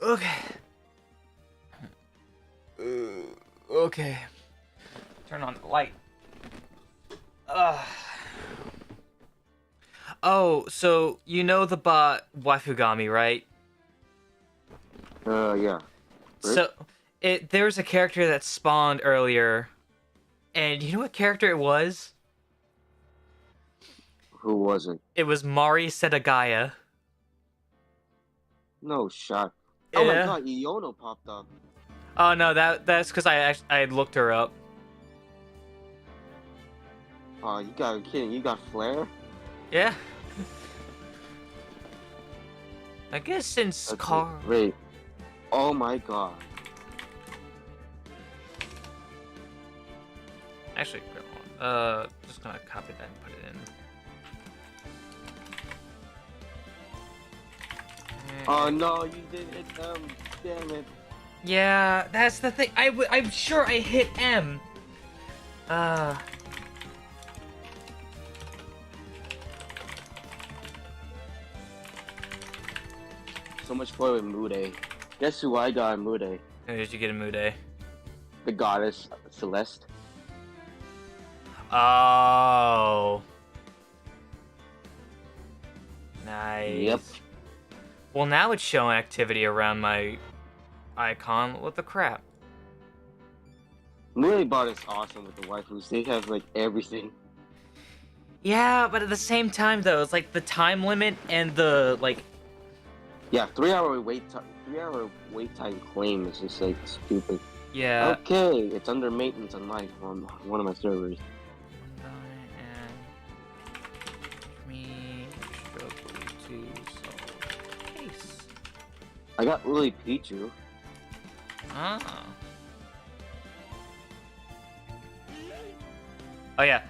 Okay. Okay. Turn on the light. Oh, so you know the bot Wafugami, right? Yeah. Right? So there's a character that spawned earlier, and you know what character it was? Who wasn't? It was Mari Setagaya. No shot. Oh my Yeah. god, Iono popped up. Oh no, that's because I looked her up. Oh, you got kidding? You got Flare? Yeah. I guess since That's Car. Wait. Oh my god. Actually, just gonna copy that and put it in. Oh no, you did it. Damn it. Yeah, that's the thing. I'm sure I hit M. Uh. So much fun with Mude. Guess who I got in Mude? Who did you get a Mude? The goddess Celeste. Oh. Nice. Yep. Well, now it's showing activity around my icon. What the crap? Mude bot is awesome with the waifus. They have like everything. Yeah, but at the same time, though, it's like the time limit and the like. Yeah, 3 hour wait time. 3 hour wait time claim is just like stupid. Yeah. Okay, it's under maintenance on one of my servers. I got Lily Pichu. Ah. Oh yeah,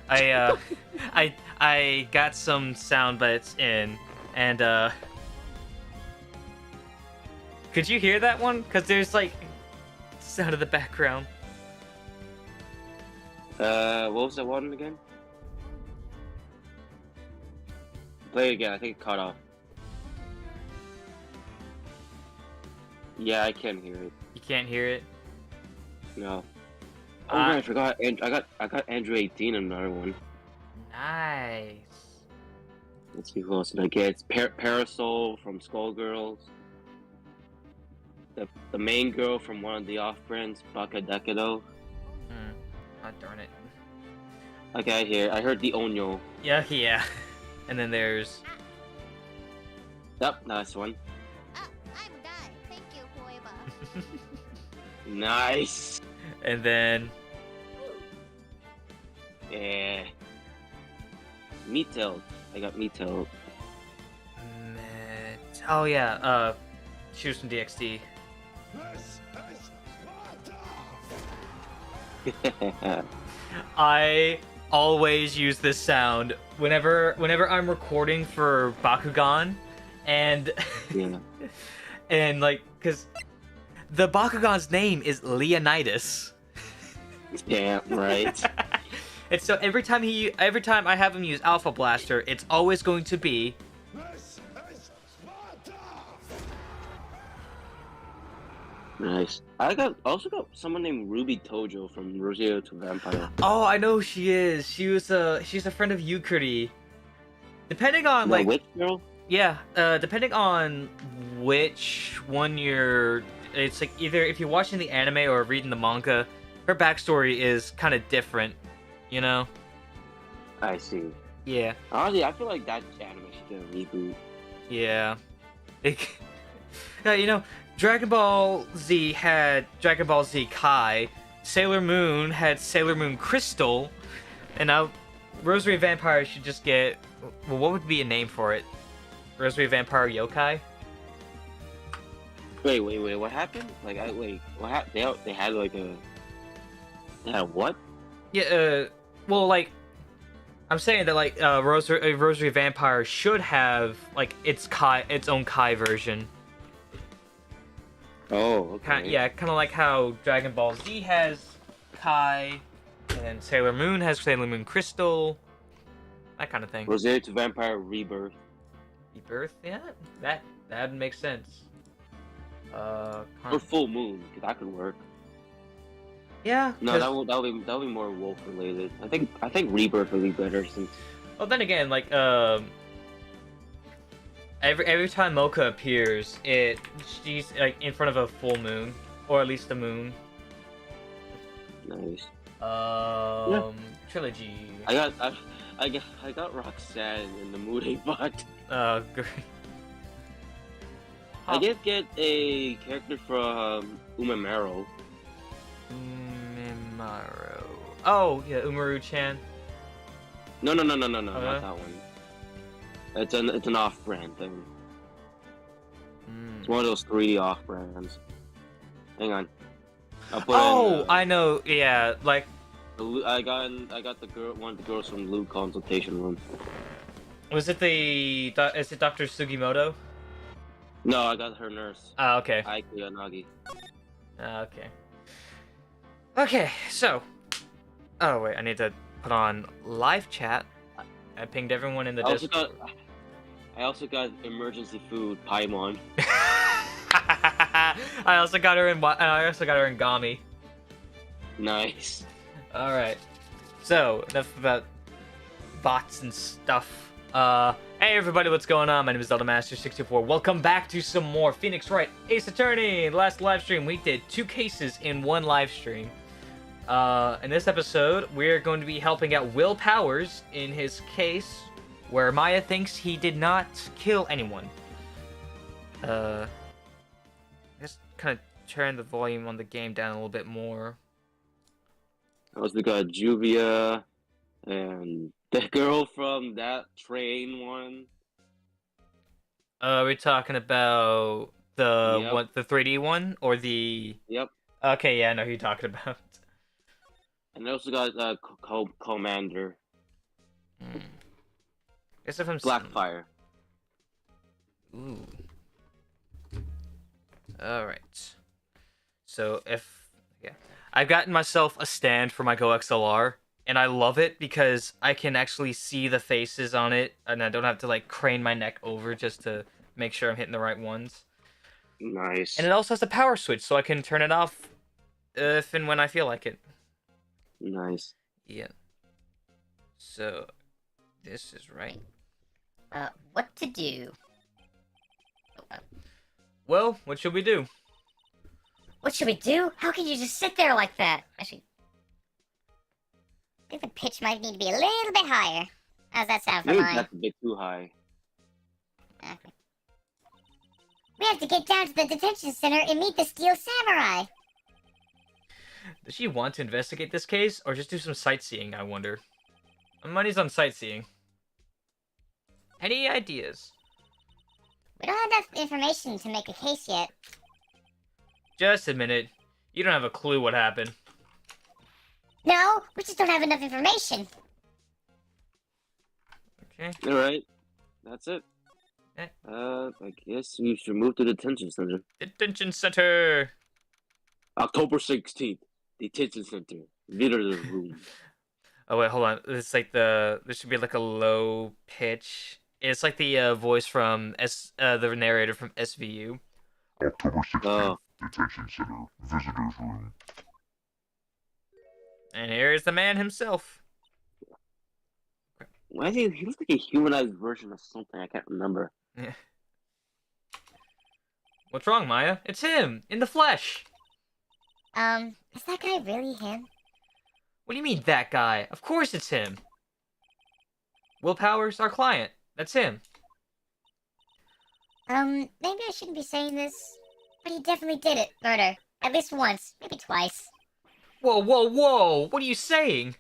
I got some sound bites in, and could you hear that one? Cause there's like sound in the background. What was that one again? Play it again. I think it cut off. Yeah, I can hear it. You can't hear it. No. Oh man, I forgot. And I got Andrew 18 in another one. Nice. Let's see who else did I get. It's Parasol from Skullgirls. The main girl from one of the off-brands, Baka Dekido. Oh darn it. Okay, I heard the Onyo. Yeah. And then there's. Yep, nice one. Ah, I'm done. Thank you, Forever. Nice. And then. Yeah. Meatel. I got Meatel. Oh yeah. She was from DxD. I always use this sound whenever I'm recording for Bakugan, and Yeah. and like, cause the Bakugan's name is Leonidas. Yeah, right. And so every time I have him use Alpha Blaster, it's always going to be. Nice. Also got someone named Ruby Tojo from Rosario to Vampire. Oh, I know who she is. She's a friend of Yukari. Depending on The like. witch girl? Yeah, depending on which one it's like either if you're watching the anime or reading the manga, her backstory is kind of different, you know? I see. Yeah. Honestly, I feel like that anime should get a reboot. Yeah. Yeah, you know, Dragon Ball Z had Dragon Ball Z Kai, Sailor Moon had Sailor Moon Crystal, and now Rosary Vampire should just get, well, what would be a name for it? Rosary Vampire Yokai? Wait, what happened? Like, what happened? They had like a... They had what? Yeah, well, like, I'm saying that, like, Rosary Vampire should have, like, its own Kai version. Oh, okay. Yeah, kind of like how Dragon Ball Z has Kai, and Sailor Moon has Sailor Moon Crystal, that kind of thing. Rosario to Vampire Rebirth. Rebirth, yeah, that makes sense. Or full moon. That could work. Yeah. No, 'cause- that'll be more wolf related. I think rebirth would be better since. Well, then again, like every time Mocha appears, she's like in front of a full moon, or at least a moon. Nice. Trilogy. I got Roxanne in the mood bot. Great. I did get a character from Umamaro. Umaru. Oh, yeah, Umaru-chan. No, not Okay. that one. It's an off-brand thing. It's one of those 3D off-brands. Hang on. I'll put Oh, in, I know. Yeah, like, I got one of the girls from Luke Consultation Room. is it Dr. Sugimoto? No, I got her nurse. Ah, okay. Aiki Yanagi. Okay. Okay, so. Oh, wait, I need to put on live chat. I pinged everyone in the Discord. I also got emergency food, Paimon. I also got her in Gami. Nice. Alright. So, enough about bots and stuff. Hey everybody, what's going on? My name is ZeldaMaster64. Welcome back to some more Phoenix Wright Ace Attorney. Last live stream, we did 2 cases in 1 live stream. In this episode, we're going to be helping out Will Powers in his case where Maya thinks he did not kill anyone. Just kind of turn the volume on the game down a little bit more. I also got Juvia and the girl from that train one. We're talking about the Yep. the 3D one or the. Yep. Okay, yeah, I know who you're talking about. And I also got Commander Guess if I'm Blackfire. Ooh. All right. So I've gotten myself a stand for my Go XLR, and I love it because I can actually see the faces on it, and I don't have to like crane my neck over just to make sure I'm hitting the right ones. Nice. And it also has a power switch, so I can turn it off if and when I feel like it. Nice. Yeah. So this is right. What to do? Well, what should we do? What should we do? How can you just sit there like that? Actually, I think the pitch might need to be a little bit higher. How's that sound for Maybe mine? that's a bit too high. Okay. We have to get down to the detention center and meet the Steel Samurai. Does she want to investigate this case, or just do some sightseeing, I wonder? My money's on sightseeing. Any ideas? We don't have enough information to make a case yet. Just admit it. You don't have a clue what happened. No, we just don't have enough information. Okay. Alright. That's it. Eh. I guess we should move to the detention center. Detention center! October 16th. Detention center. Visitor room. Oh wait, hold on. It's like there should be like a low pitch. It's like the voice from the narrator from SVU. October 16th, Oh. Detention Center, Visitors Room. And here's the man himself. Why is he looks like a humanized version of something I can't remember. What's wrong, Maya? It's him! In the flesh! Is that guy really him? What do you mean, that guy? Of course it's him! Will Powers, our client. That's him. Maybe I shouldn't be saying this, but he definitely did it, murder. At least once, maybe twice. Whoa, whoa, whoa! What are you saying?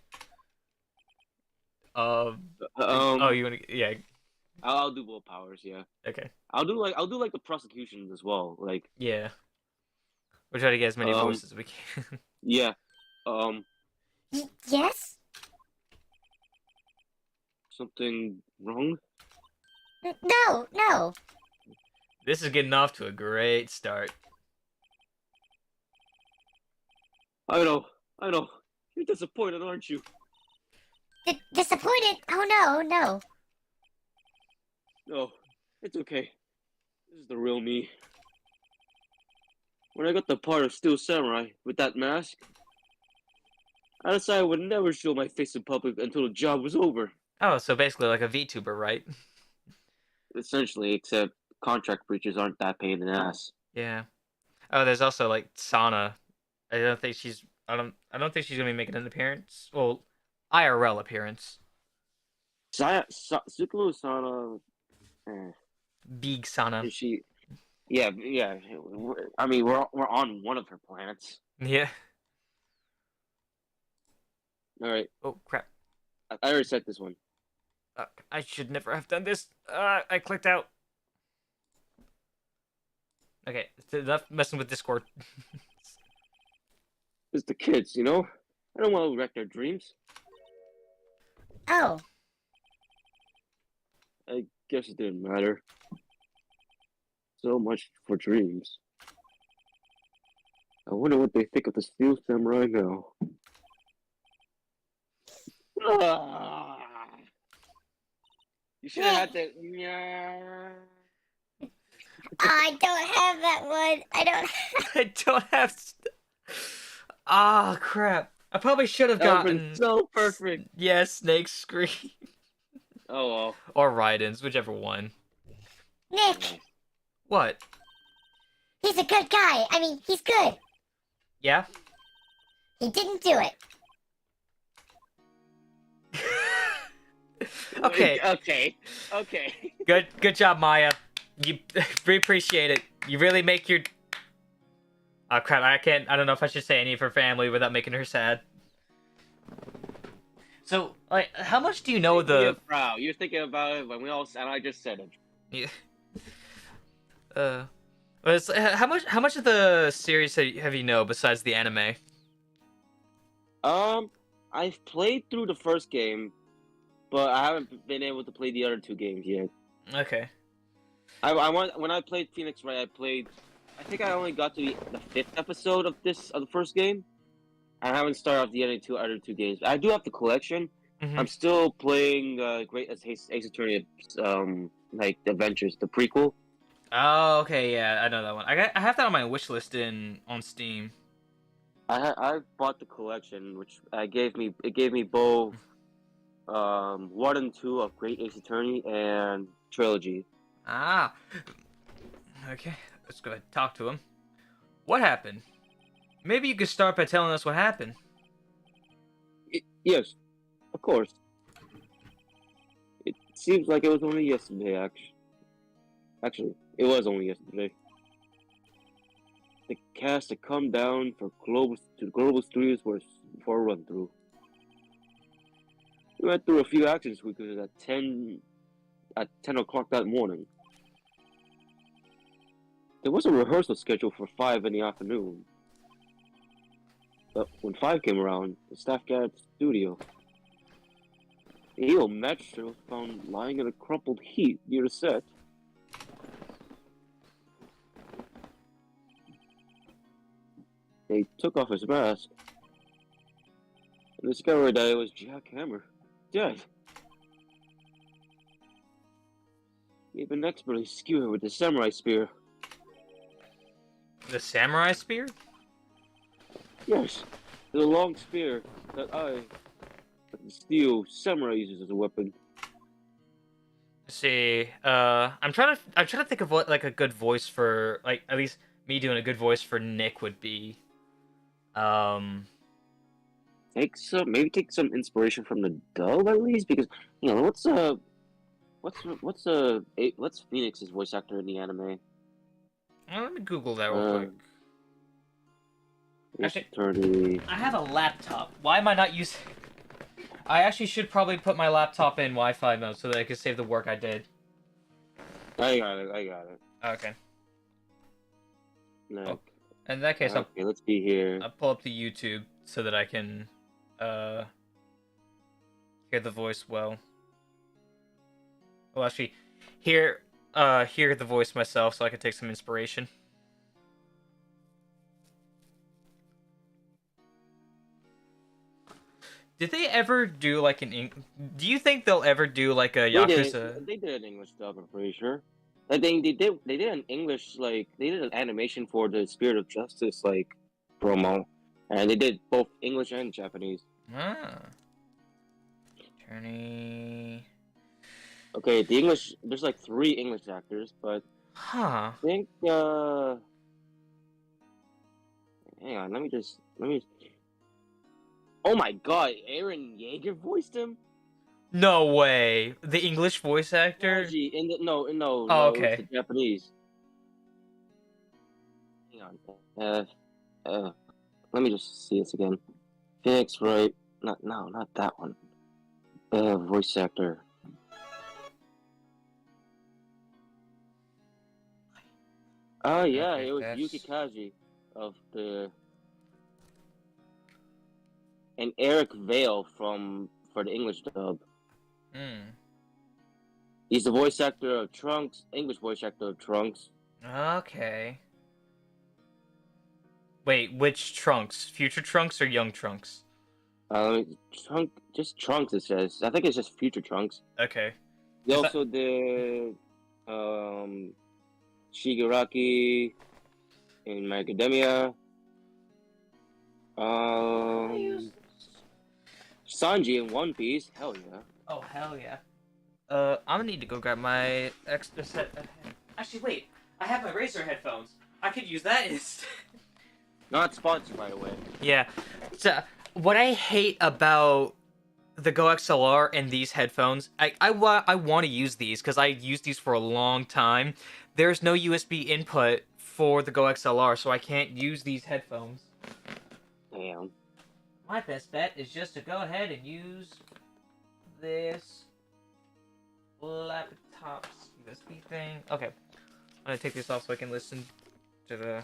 Oh, you wanna... Yeah, I'll do both powers, yeah. okay. I'll do like the prosecution as well. Like, Yeah. We'll try to get as many voices as we can. yeah. Yes? Something wrong? No. This is getting off to a great start. I know. You're disappointed, aren't you? Disappointed? Oh no. No, it's okay. This is the real me. when I got the part of Steel Samurai with that mask, I decided I would never show my face in public until the job was over. Oh, so basically like a VTuber, right? Essentially, except contract breaches aren't that pain in the ass. Yeah. Oh, there's also like Sana. I don't think she's. I don't think she's gonna be making an appearance. Well, IRL appearance. Sukunu Sana, Big Sana. is she? Yeah, yeah. I mean, we're on one of her planets. Yeah. All right, Oh crap. I already set this one. I should never have done this. I clicked out. Okay, it's enough messing with Discord. It's the kids, you know. I don't want to wreck their dreams. Oh, I guess it didn't matter. So much for dreams. I wonder what they think of the Steel Samurai now. Ah. You should have had that. Yeah. I don't have that one. I don't. I don't have. Ah, crap. I probably should have That would've gotten. been so perfect. Yeah, Snake Scream. Oh well. Or Raiden's, whichever one. Nick, What? he's a good guy. I mean, he's good. Yeah? He didn't do it. Okay. Okay. Good job, Maya. We appreciate it. You really make your. Oh crap! I don't know if I should say any of her family without making her sad. So, like, how much do you know of You're the? proud. You're thinking about it when we all, and I just said it. Yeah. How much of the series have you know besides the anime? I've played through the first game, but I haven't been able to play the other two games yet. Okay. When I played Phoenix Wright, I think I only got to the 5th episode of the first game. I haven't started off the other two games. I do have the collection. Mhm. I'm still playing Great Ace Attorney, like the Adventures, the prequel. Oh, okay, yeah, I know that one. I have that on my wish list on Steam. I bought the collection, which gave me both 1 and 2 of Great Ace Attorney and Trilogy. Ah. Okay, let's go ahead and talk to him. What happened? Maybe you could start by telling us what happened. Yes, of course. It seems like it was only yesterday, actually, it was only yesterday. The cast had come down to Global Studios for a run through. We went through a few action sequences at 10 o'clock that morning. There was a rehearsal scheduled for 5 in the afternoon. But when 5 came around, the staff gathered at the studio. The evil magistrate was found lying in a crumpled heap near the set. They took off his mask and discovered that it was Jack Hammer, dead. He had been expertly skewered with the samurai spear. The samurai spear? Yes, the long spear that the steel samurai uses as a weapon. Let's see, I'm trying to think of what like a good voice for, like, at least me doing a good voice for Nick would be. Take some inspiration from the dub at least, because you know what's Phoenix's voice actor in the anime? Let me Google that real quick. Actually, Attorney. I have a laptop. Why am I not using? I actually should probably put my laptop in Wi-Fi mode so that I can save the work I did. I got it. Okay. No. Oh, in that case, Okay, let's be here. I'll pull up the YouTube so that I can hear the voice well. Well, actually, hear the voice myself so I can take some inspiration. Did they ever do like do you think they'll ever do like a Yakuza? They did an English dub, I'm pretty sure. I think they did an English like they did an animation for the Spirit of Justice like promo, and they did both English and Japanese. Ah. Attorney. Okay, the English there's like 3 English actors, but Huh. I think hang on, let me. Oh my God, Aaron Yeager voiced him. No way. The English voice actor? Kaji in the no Oh, it was okay. the Japanese. Hang on, let me just see this again. Phoenix Wright, not that one. Voice actor. Oh yeah, Okay, it was that's... Yuki Kaji of the and Eric Vale for the English dub. Hmm. He's the voice actor of Trunks, English voice actor of Trunks. Okay. Wait, which Trunks? Future Trunks or Young Trunks? Just Trunks. It says. I think it's just Future Trunks. Okay. He Is also did Shigaraki in My Academia. Sanji in One Piece. Hell yeah. Oh, hell yeah. I'm gonna need to go grab my extra set of... Actually, wait. I have my Razer headphones. I could use that instead. Not sponsored, by the way. Yeah. So, what I hate about the Go XLR and these headphones, I want to use these because I used these for a long time. There's no USB input for the Go XLR, so I can't use these headphones. Damn. My best bet is just to go ahead and use this laptop's USB thing. Okay. I'm gonna take this off so I can listen to the...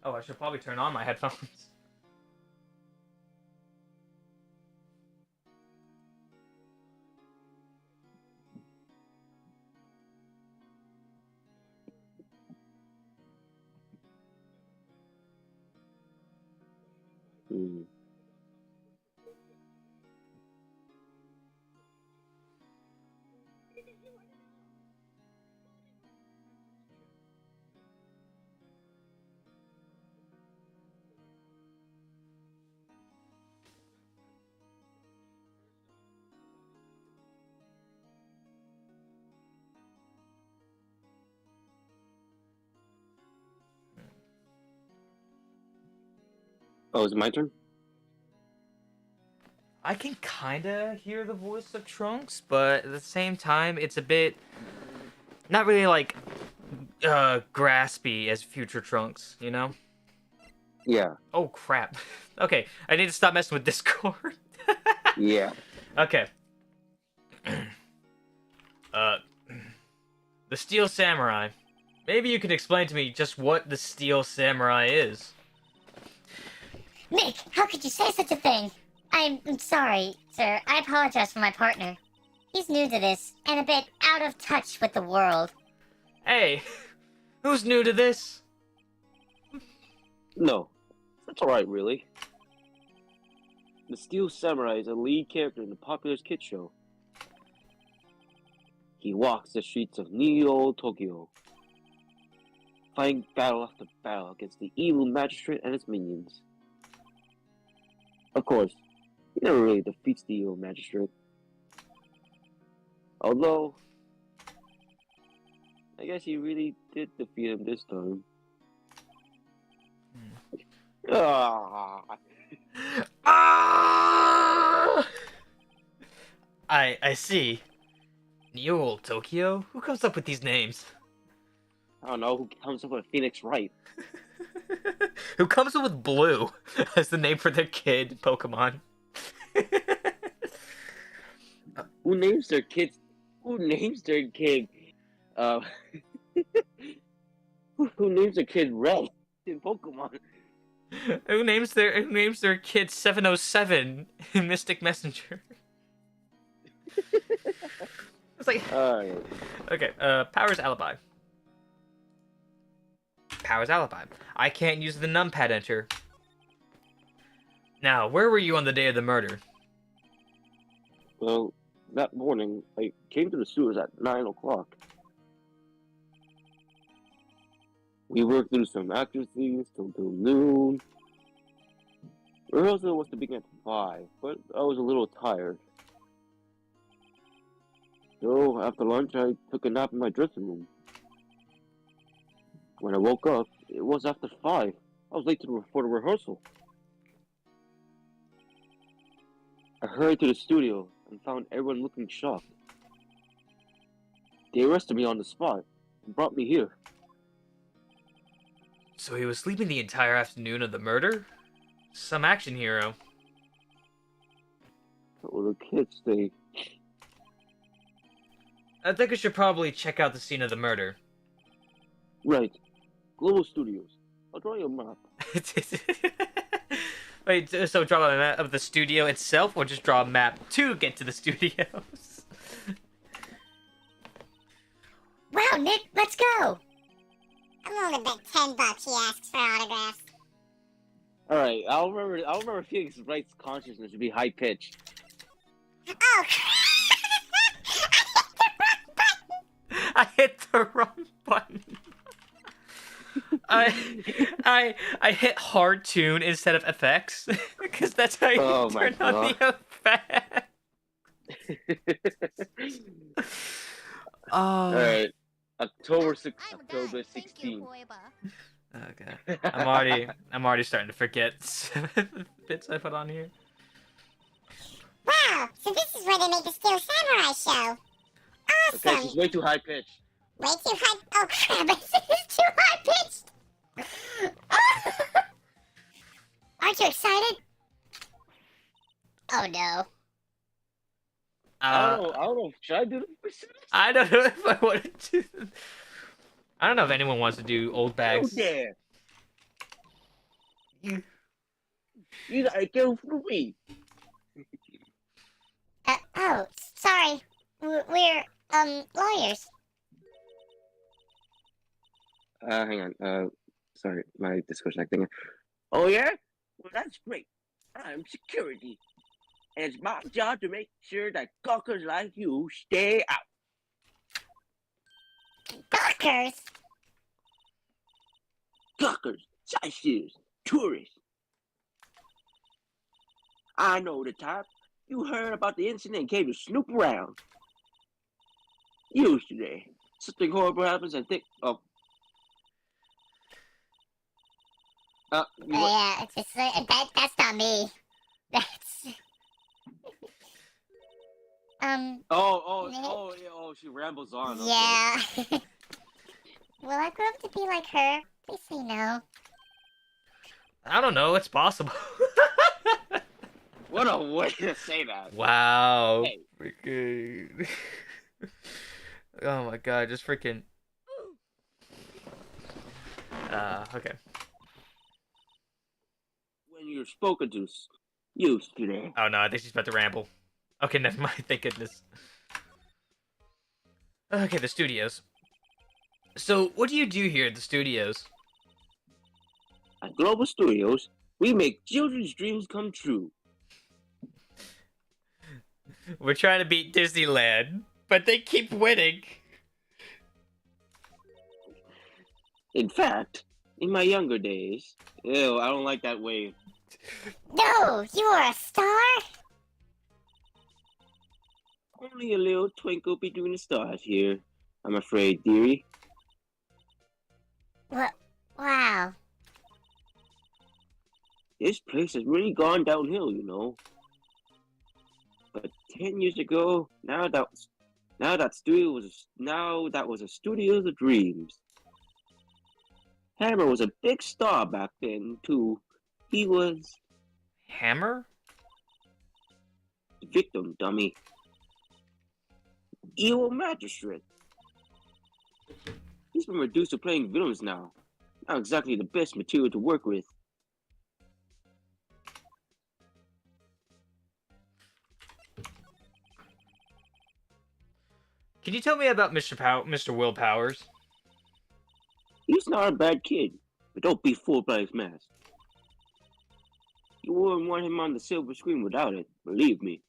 Oh, I should probably turn on my headphones. Mm. Oh, is it my turn? I can kinda hear the voice of Trunks, but at the same time, it's a bit... not really, like, graspy as Future Trunks, you know? Yeah. Oh, crap. Okay, I need to stop messing with Discord. Yeah. Okay. The Steel Samurai. Maybe you could explain to me just what the Steel Samurai is. Nick, how could you say such a thing? I'm sorry, sir. I apologize for my partner. He's new to this, and a bit out of touch with the world. Hey, who's new to this? No, that's alright, really. The Steel Samurai is a lead character in the popular kid show. He walks the streets of Neo Tokyo, fighting battle after battle against the evil magistrate and his minions. Of course, he never really defeats the evil magistrate. Although, I guess he really did defeat him this time. Ah. Ah! I see. Neo Tokyo? Who comes up with these names? I don't know who comes up with Phoenix Wright. Who comes up with Blue as the name for their kid in Pokemon? Who names their kids? Who names their kid? Uh, who names their kid Red in Pokemon? Who names their kid 707 in Mystic Messenger? It's like, Alright. okay, Power's Alibi. Power's Alibi. I can't use the numpad enter. Now, where were you on the day of the murder? Well, that morning, I came to the sewers at 9 o'clock. We worked through some accuracies till noon. Rehearsal was to begin at 5, but I was a little tired. So, after lunch, I took a nap in my dressing room. When I woke up, it was after 5. I was late for the rehearsal. I hurried to the studio and found everyone looking shocked. They arrested me on the spot and brought me here. So he was sleeping the entire afternoon of the murder? Some action hero. So the kids, they... I think I should probably check out the scene of the murder. Right. Global Studios. I'll draw you a map. Wait, so draw a map of the studio itself, or just draw a map to get to the studios? Wow, Nick, let's go. I'm only bet $10 he asks for autographs. Alright, I'll remember Felix Wright's consciousness to be high pitched. Oh, I hit the wrong button. I hit hard tune instead of effects because that's how you Oh my turn on the effect. Oh. Alright. October 16th. Okay. I'm already starting to forget bits I put on here. wow, so this is where they make the Steel Samurai show. Okay, Awesome. she's way too high pitched. Way too high. Oh crap! It's too high pitched. Aren't you excited? Oh no. I don't know. Should I do this? I don't know if I want to do. I don't know if anyone wants to do old Oh, bags. there. You gotta go for me. Oh, sorry. We're lawyers. Hang on. Sorry, my Discord acting. Oh yeah? Well, that's great. I'm security, and it's my job to make sure that gawkers like you stay out. Gawkers. Gawkers, sightseers, tourists. I know the type. You heard about the incident and came to snoop around. Usually, something horrible happens and think, oh. Yeah, it's just that's not me. That's Oh, she rambles on. Okay. yeah. Will I grow up to be like her? Please say no. I don't know. It's possible. What a way to say that. Wow. Hey. Freaking. Oh my god, just freaking. Okay. When you're spoken to, used today. Oh no, I think she's about to ramble. Okay, never mind. Thank goodness. Okay, the studios. So, what do you do here at the studios? At Global Studios, we make children's dreams come true. We're trying to beat Disneyland, but they keep winning. In fact, in my younger days, ew, I don't like that wave. No, you are a star. Only a little twinkle between the stars here, I'm afraid, dearie. What? Wow. This place has really gone downhill, you know. But 10 years ago, that was a studio of dreams. Hammer was a big star back then too. He was Hammer? the victim, dummy. Evil magistrate. He's been reduced to playing villains now. Not exactly the best material to work with. Can you tell me about Mr. Will Powers? He's not a bad kid, but don't be fooled by his mask. You wouldn't want him on the silver screen without it, believe me.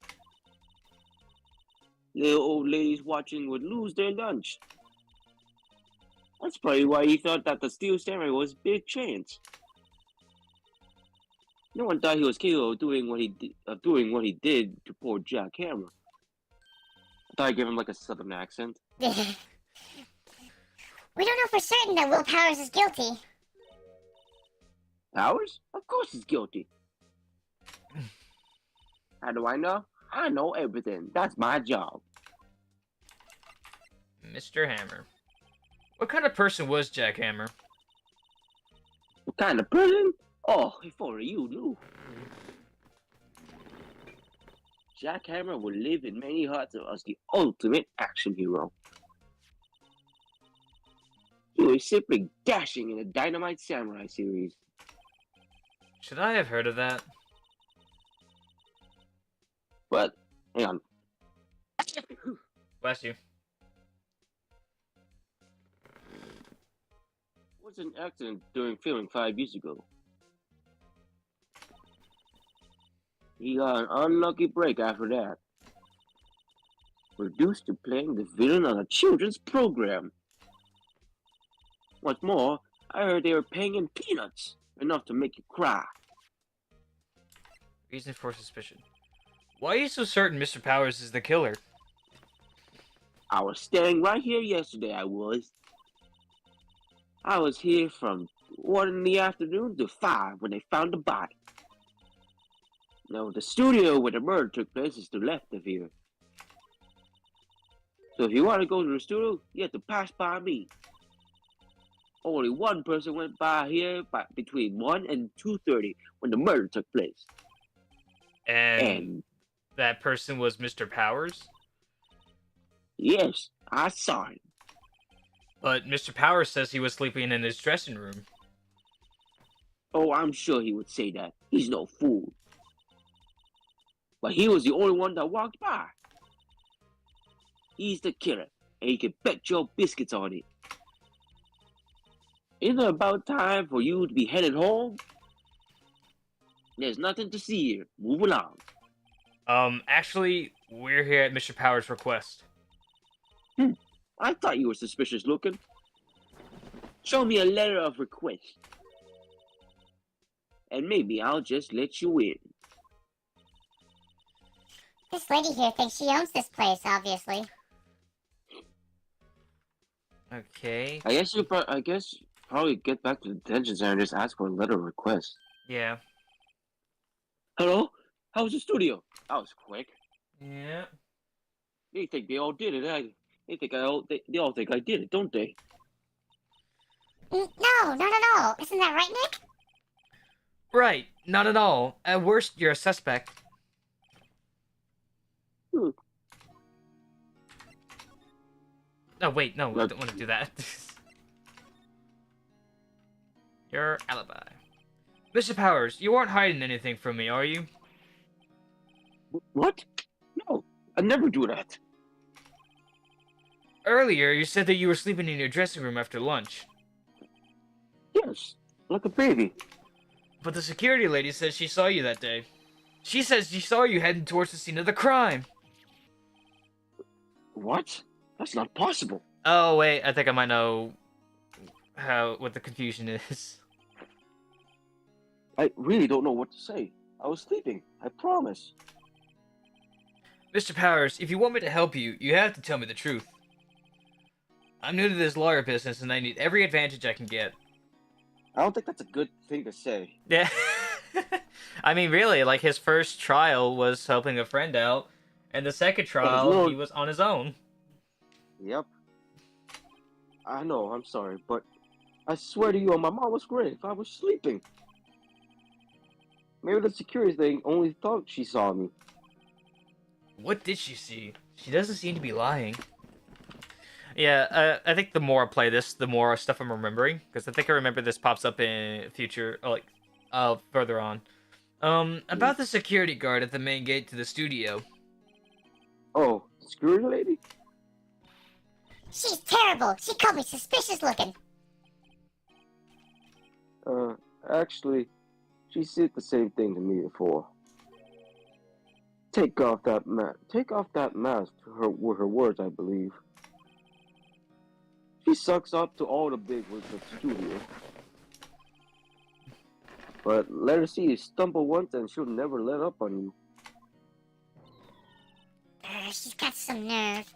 the old ladies watching would lose their lunch. That's probably why he thought that the Steel Samurai was big chance. No one thought he was capable of doing what he did to poor Jack Hammer. I thought I gave him like a southern accent. We don't know for certain that Will Powers is guilty. Powers? Of course he's guilty. How do I know? I know everything. That's my job. Mr. Hammer. What kind of person was Jack Hammer? What kind of person? Oh, if only you knew. Jack Hammer will live in many hearts as the ultimate action hero. He was simply dashing in the Dynamite Samurai series. Should I have heard of that? But, hang on. Bless you. Was an accident during filming 5 years ago. He got an unlucky break after that. Reduced to playing the villain on a children's program. What's more, I heard they were paying him peanuts, enough to make you cry. Reason for suspicion. Why are you so certain Mr. Powers is the killer? I was standing right here yesterday, I was. I was here from 1 in the afternoon to 5 when they found the body. Now, the studio where the murder took place is to the left of here. So if you want to go to the studio, you have to pass by me. Only one person went by here between 1 and 2:30 when the murder took place. And that person was Mr. Powers? Yes, I saw him. But Mr. Powers says he was sleeping in his dressing room. Oh, I'm sure he would say that. He's no fool. But he was the only one that walked by. He's the killer, and you can bet your biscuits on it. Isn't it about time for you to be headed home? There's nothing to see here. Move along. Actually, we're here at Mr. Powers' request. I thought you were suspicious looking. Show me a letter of request. And maybe I'll just let you in. This lady here thinks she owns this place, obviously. Okay. I guess probably get back to the detention center and just ask for a letter of request. Yeah. Hello? How's the studio? That was quick. Yeah. They think they all did it. They all think I did it, don't they? No, not at all. Isn't that right, Nick? Right. Not at all. At worst, you're a suspect. No, wait, no, I don't want to do that. Your alibi. Mr. Powers, you aren't hiding anything from me, are you? What? No, I never do that. Earlier, you said that you were sleeping in your dressing room after lunch. Yes, like a baby. But the security lady says she saw you that day. She says she saw you heading towards the scene of the crime. What? That's not possible. Oh, wait, I think I might know what the confusion is. I really don't know what to say. I was sleeping, I promise. Mr. Powers, if you want me to help you, you have to tell me the truth. I'm new to this lawyer business and I need every advantage I can get. I don't think that's a good thing to say. Yeah. I mean, really, like, his first trial was helping a friend out, and the second trial, he was on his own. Yep. I know, I'm sorry, but I swear to you on my mama's grave, I was sleeping. Maybe the security thing only thought she saw me. What did she see? She doesn't seem to be lying. Yeah, I think the more I play this, the more stuff I'm remembering, because I think I remember this pops up in future, further on. About the security guard at the main gate to the studio. Oh, security lady? She's terrible. She called me suspicious looking. Actually, she said the same thing to me before. Take off that mask. Take off that mask. Were her words, I believe. She sucks up to all the bigwigs of the studio. But let her see you stumble once, and she'll never let up on you. She's got some nerve.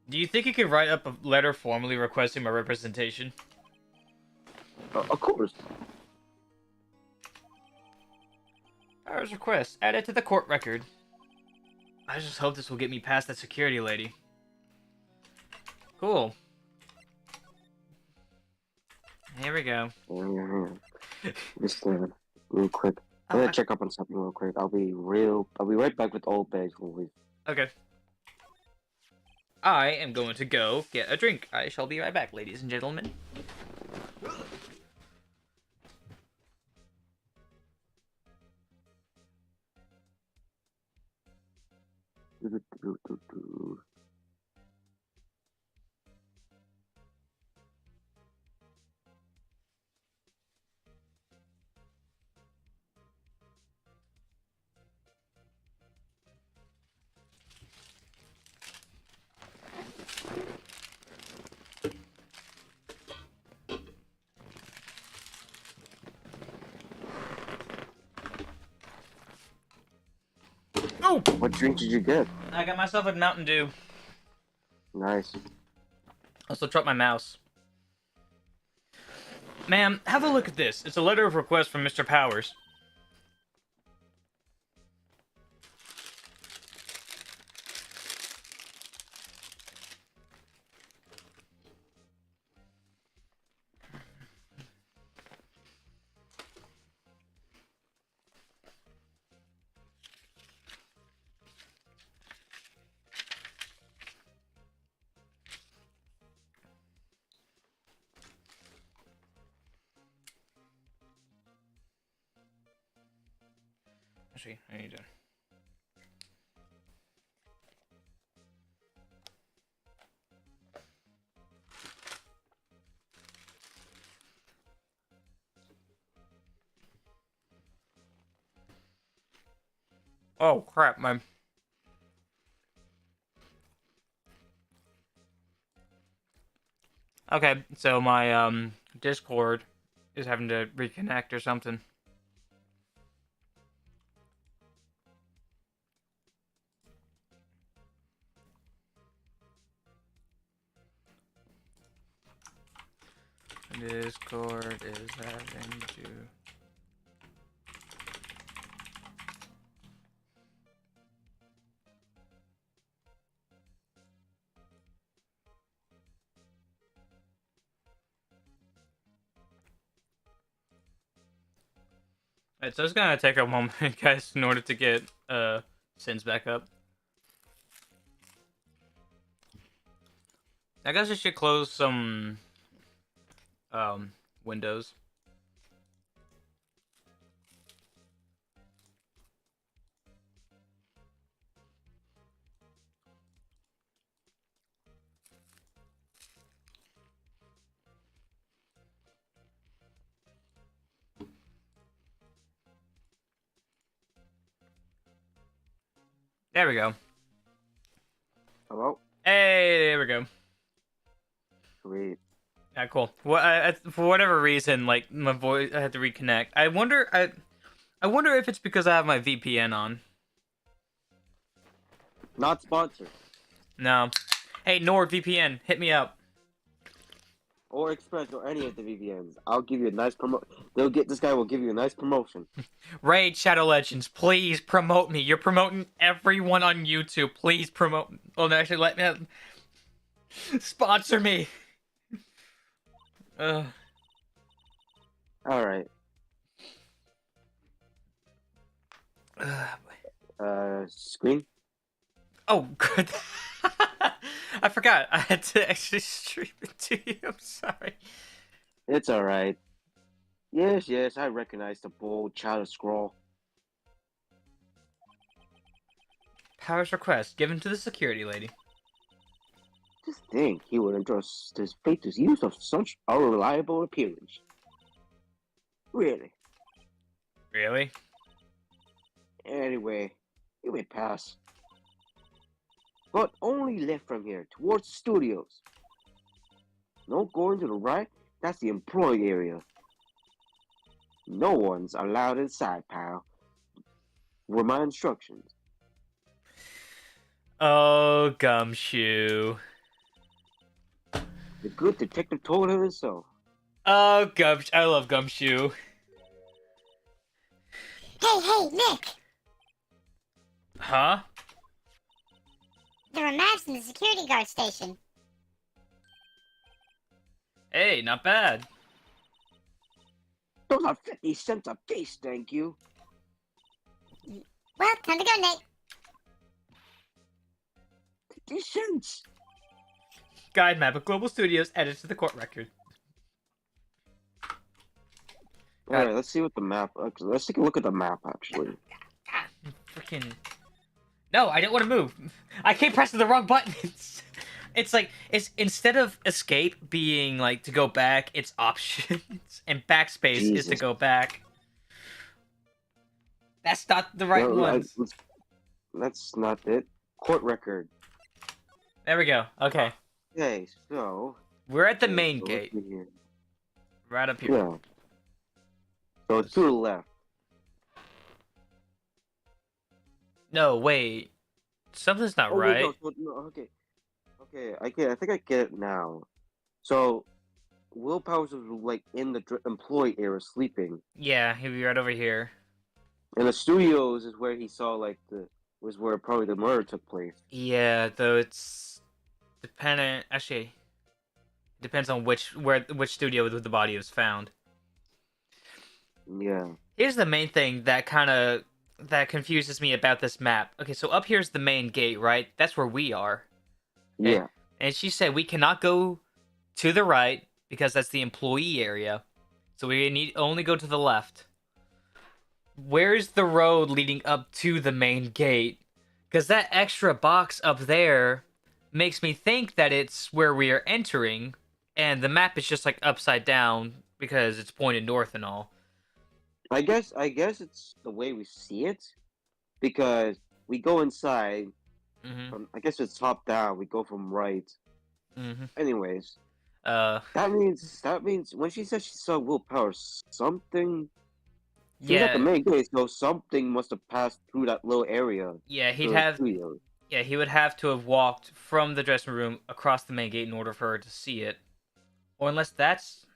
Do you think you could write up a letter formally requesting my representation? Of course. Powers request. Add it to the court record. I just hope this will get me past that security lady. Cool. Here we go. Hang on. Just real quick. I'm gonna check up on something real quick. I'll be right back with old bags when we. Okay. I am going to go get a drink. I shall be right back, ladies and gentlemen. Oh! What drink did you get? I got myself a Mountain Dew. Nice. Also dropped my mouse. Ma'am, have a look at this. It's a letter of request from Mr. Powers. Actually, I need to. Oh crap, man. Okay, so my Discord is having to reconnect or something. Discord is having to. Alright, so it's gonna take a moment, guys, in order to get sins back up. I guess I should close some windows. There we go. Hello? Hey, there we go. Sweet. Yeah, cool. Well, for whatever reason, like my voice, I had to reconnect. I wonder if it's because I have my VPN on. Not sponsored. No. Hey, NordVPN, hit me up. Or Express or any of the VPNs. I'll give you a nice This guy will give you a nice promotion. Raid Shadow Legends, please promote me. You're promoting everyone on YouTube. Please promote. Oh, no, actually, let me sponsor me. Alright. Screen? Oh, good. I forgot. I had to actually stream it to you. I'm sorry. It's alright. Yes, I recognize the bold child scroll. Powers request given to the security lady. To think he would entrust his faith's use of such unreliable appearance. Really? Really? Anyway, you may pass. But only left from here, towards the studios. No going to the right, that's the employee area. No one's allowed inside, pal. Were my instructions. Oh, Gumshoe. The good detective told him so. Oh, I love Gumshoe. Hey, Nick! Huh? There were maps in the security guard station. Hey, not bad. Those are 50 cents a piece, thank you. Well, time to go, Nick. 50 cents. Guide map of Global Studios added to the court record. Alright, let's see what the map. Let's take a look at the map, actually. Freaking. No, I don't want to move. I keep pressing the wrong buttons. It's like, it's instead of escape being like to go back, it's options. And backspace is to Jesus. go back. That's not the right No, ones. That's not it. Court record. There we go. Okay. Okay, so. We're at the okay, main so gate. let's see here. Right up here. Yeah. So it's to the left. No, wait. Something's not Oh, wait, right. no, okay. Okay, I think I get it now. So, Will Powers was like in the employee area sleeping. Yeah, he'll be right over here. And the studios is where he saw was where probably the murder took place. Yeah, though it's dependent. Actually, it depends on which studio the body was found. Yeah. Here's the main thing that confuses me about this map. Okay, so up here's the main gate, right? That's where we are. Okay? Yeah. And she said we cannot go to the right because that's the employee area. So we need only go to the left. Where's the road leading up to the main gate? Because that extra box up there makes me think that it's where we are entering, and the map is just like upside down because it's pointed north and all. I guess it's the way we see it, because we go inside. Mm-hmm. I guess it's top down. We go from right. Mm-hmm. Anyways, that means when she said she saw Will Powers, something. She was at the Yeah, main gate, so something must have passed through that little area. yeah, to the studio. he would have to have walked from the dressing room across the main gate in order for her to see it. Or unless that's...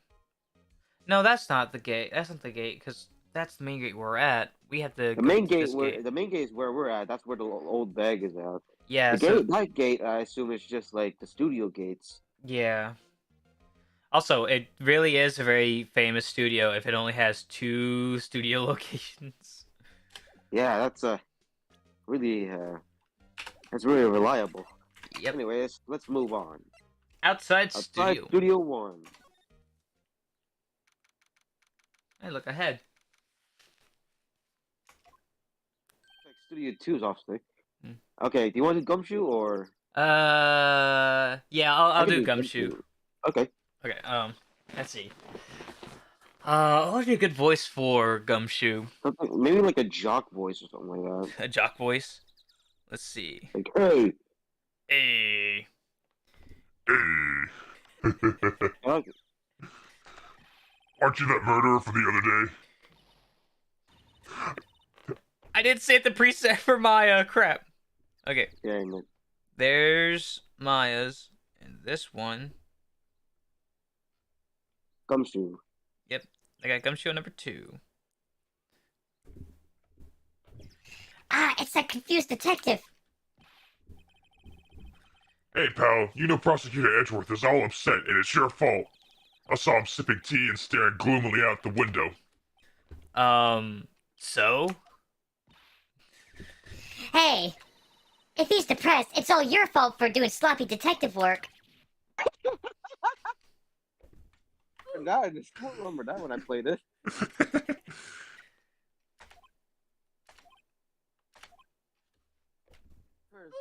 No, that's not the gate. That's not the gate, because that's the main gate we're at. We have to The go main to gate this where gate. the main gate is where we're at. That's where the old bag is at. Yeah, That gate, I assume, is just like the studio gates. yeah. Also, it really is a very famous studio if it only has 2 studio locations. Yeah, that's really that's really reliable. Yep. Anyways, let's move on. Outside Outside studio. Studio 1. Hey, look ahead. Like Studio 2 is obviously. Hmm. Okay, do you want to do Gumshoe or? Yeah, I I'll can do Gumshoe. Okay. Okay, let's see. What'd be a good voice for Gumshoe? Maybe like a jock voice or something like that. A jock voice? Let's see. Like, hey. Hey. Hey. Okay. Aren't you that murderer from the other day? I didn't save the preset for Maya. Crap. Okay, Yeah, and then- there's Maya's. And this one. Gumshoe. I got Gumshoe number 2. Ah, it's that confused detective. Hey, pal, you know Prosecutor Edgeworth is all upset, and it's your fault. I saw him sipping tea and staring gloomily out the window. So? Hey, if he's depressed, it's all your fault for doing sloppy detective work. I just don't remember that when I played it.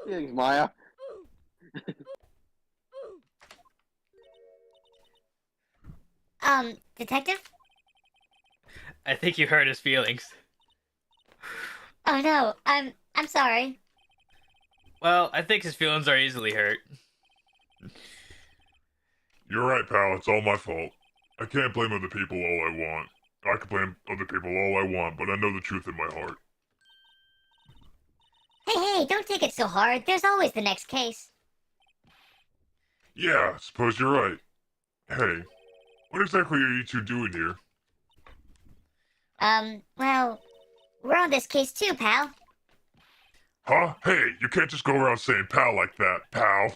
Feelings, Maya. Detective? I think you hurt his feelings. Oh no, I'm sorry. Well, I think his feelings are easily hurt. You're right, pal. It's all my fault. I can't blame other people all I want. I can blame other people all I want, but I know the truth in my heart. Hey, don't take it so hard. There's always the next case. Yeah, I suppose you're right. Hey, what exactly are you two doing here? Well, we're on this case too, pal. Huh? Hey, you can't just go around saying pal like that, pal.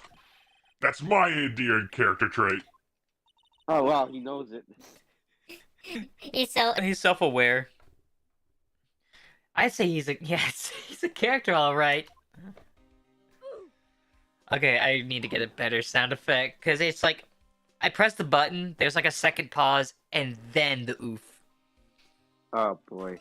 That's my endearing character trait. Oh wow, he knows it. He's self-aware. I'd say he's a he's a character, all right. Okay, I need to get a better sound effect because it's like I press the button, there's like a second pause, and then the oof. Oh boy.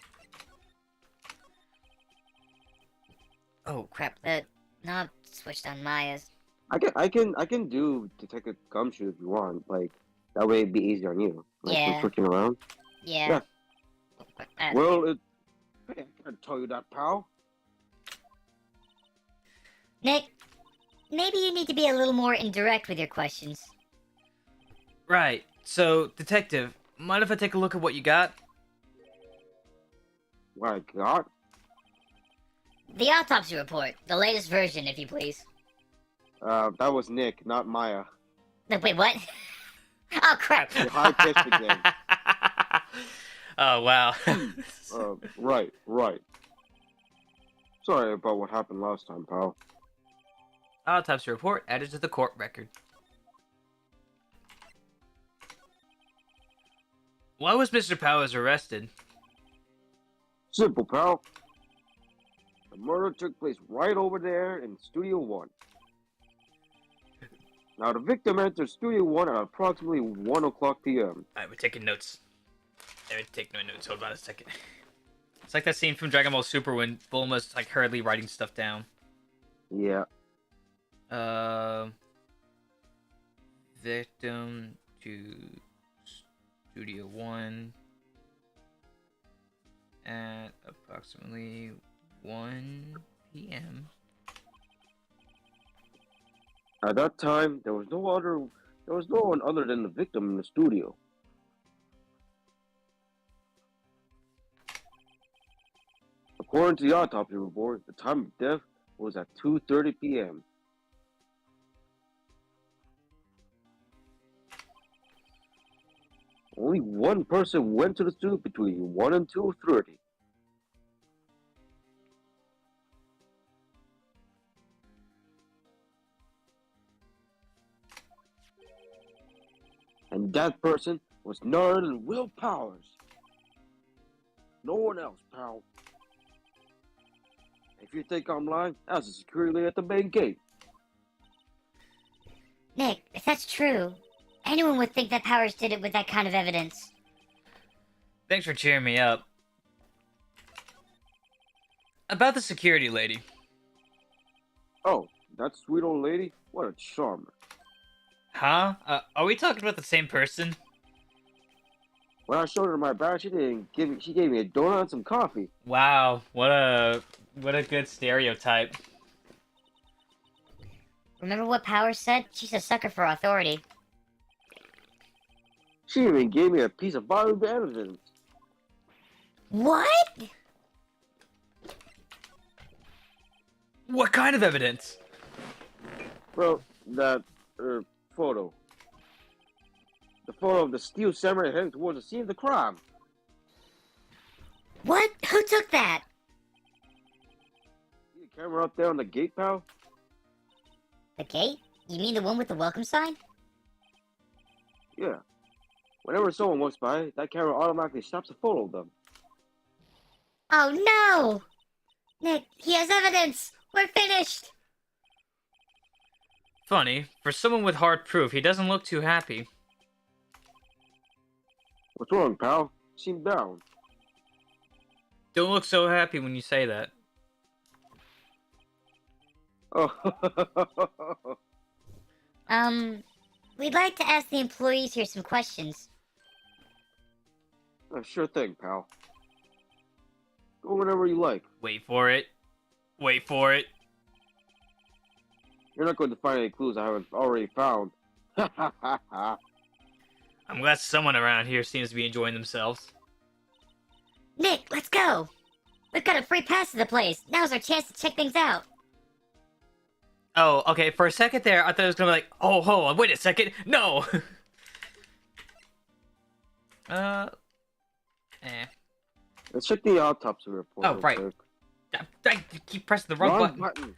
Oh crap! The knob switched on Maya's. I can do Detective Gumshoe if you want. Like that way it'd be easier on you. Like Yeah. switching around. Yeah. Well, hey, I can't tell you that, pal. Nick, maybe you need to be a little more indirect with your questions. Right. So, detective, mind if I take a look at what you got? What I got? The autopsy report, the latest version, if you please. That was Nick, not Maya. No, wait, what? Oh crap! You're high-pitched again. Oh wow. Right. Sorry about what happened last time, pal. Autopsy report added to the court record. Why was Mr. Powers arrested? Simple, pal. The murder took place right over there in Studio 1. Now, the victim entered Studio 1 at approximately 1 o'clock p.m. Alright, we're taking notes. Let me take no notes. Hold on a second. It's like that scene from Dragon Ball Super when Bulma's like hurriedly writing stuff down. Yeah. Victim to Studio 1 at approximately 1 p.m. At that time, there was no one other than the victim in the studio. According to the autopsy report, the time of death was at 2:30 p.m. Only one person went to the studio between 1 and 2:30. And that person was none other than Will Powers. No one else, pal. If you think I'm lying, that's the security at the main gate. Nick, if that's true, anyone would think that Powers did it with that kind of evidence. Thanks for cheering me up. About the security lady. Oh, that sweet old lady? What a charmer. Huh? Are we talking about the same person? When I showed her my badge, she gave me a donut and some coffee. Wow, what a good stereotype. Remember what Powers said? She's a sucker for authority. She even gave me a piece of valuable evidence. What? What kind of evidence? Bro, that photo. The photo of the steel samurai heading towards the scene of the crime. What? Who took that? See the camera up there on the gate, pal? The gate? You mean the one with the welcome sign? Yeah. Whenever someone walks by, that camera automatically stops a photo of them. Oh no! Nick, he has evidence! We're finished! Funny, for someone with hard proof, he doesn't look too happy. What's wrong, pal? You seem down. Don't look so happy when you say that. Oh. We'd like to ask the employees here some questions. Sure thing, pal. Go whenever you like. Wait for it. Wait for it. You're not going to find any clues I haven't already found. Ha ha ha ha. I'm glad someone around here seems to be enjoying themselves. Nick, let's go. We've got a free pass to the place. Now's our chance to check things out. Oh, okay, for a second there, I thought it was gonna be like, oh, hold on, wait a second, no! Eh. Let's check the autopsy report. Oh, real right. quick. I keep pressing the wrong button. button.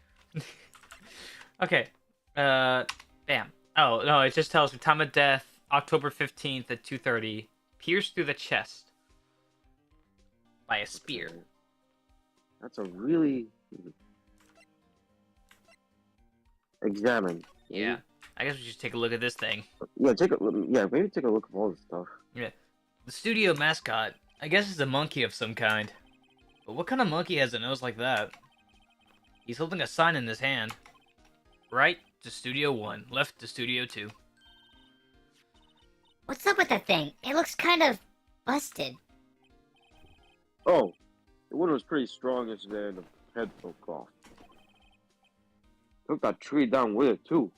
Okay, damn. Oh, no, it just tells me time of death, October 15th at 2:30, pierced through the chest by a spear. That's a really... Examine. Yeah, I guess we should take a look at this thing. Yeah, maybe take a look at all this stuff. Yeah, the studio mascot, I guess it's a monkey of some kind. But what kind of monkey has a nose like that? He's holding a sign in his hand. Right to Studio 1, left to Studio 2. What's up with that thing? It looks kind of busted. Oh, the wind was pretty strong yesterday and the head broke off. Took that tree down with it, too.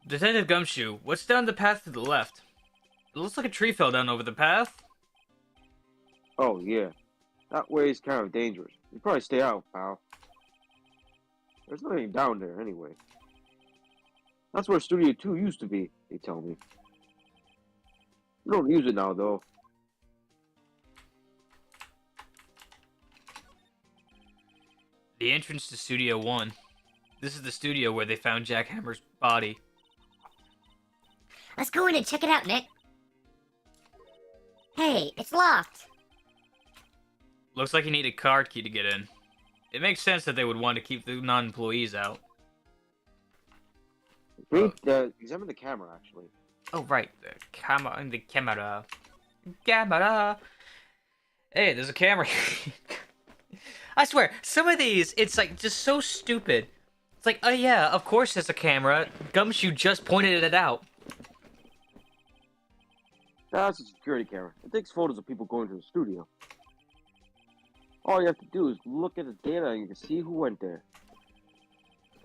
Detective Gumshoe, what's down the path to the left? It looks like a tree fell down over the path. Oh, yeah. That way's kind of dangerous. You probably stay out, pal. There's nothing down there, anyway. That's where Studio 2 used to be, they tell me. We don't use it now, though. The entrance to Studio 1. This is the studio where they found Jack Hammer's body. Let's go in and check it out, Nick. Hey, it's locked. Looks like you need a card key to get in. It makes sense that they would want to keep the non-employees out. Examine the camera, actually. Oh, right. The camera. Camera. Hey, there's a camera. I swear, some of these, it's like just so stupid. It's like, oh yeah, of course there's a camera. Gumshoe just pointed it out. That's a security camera. It takes photos of people going to the studio. All you have to do is look at the data and you can see who went there.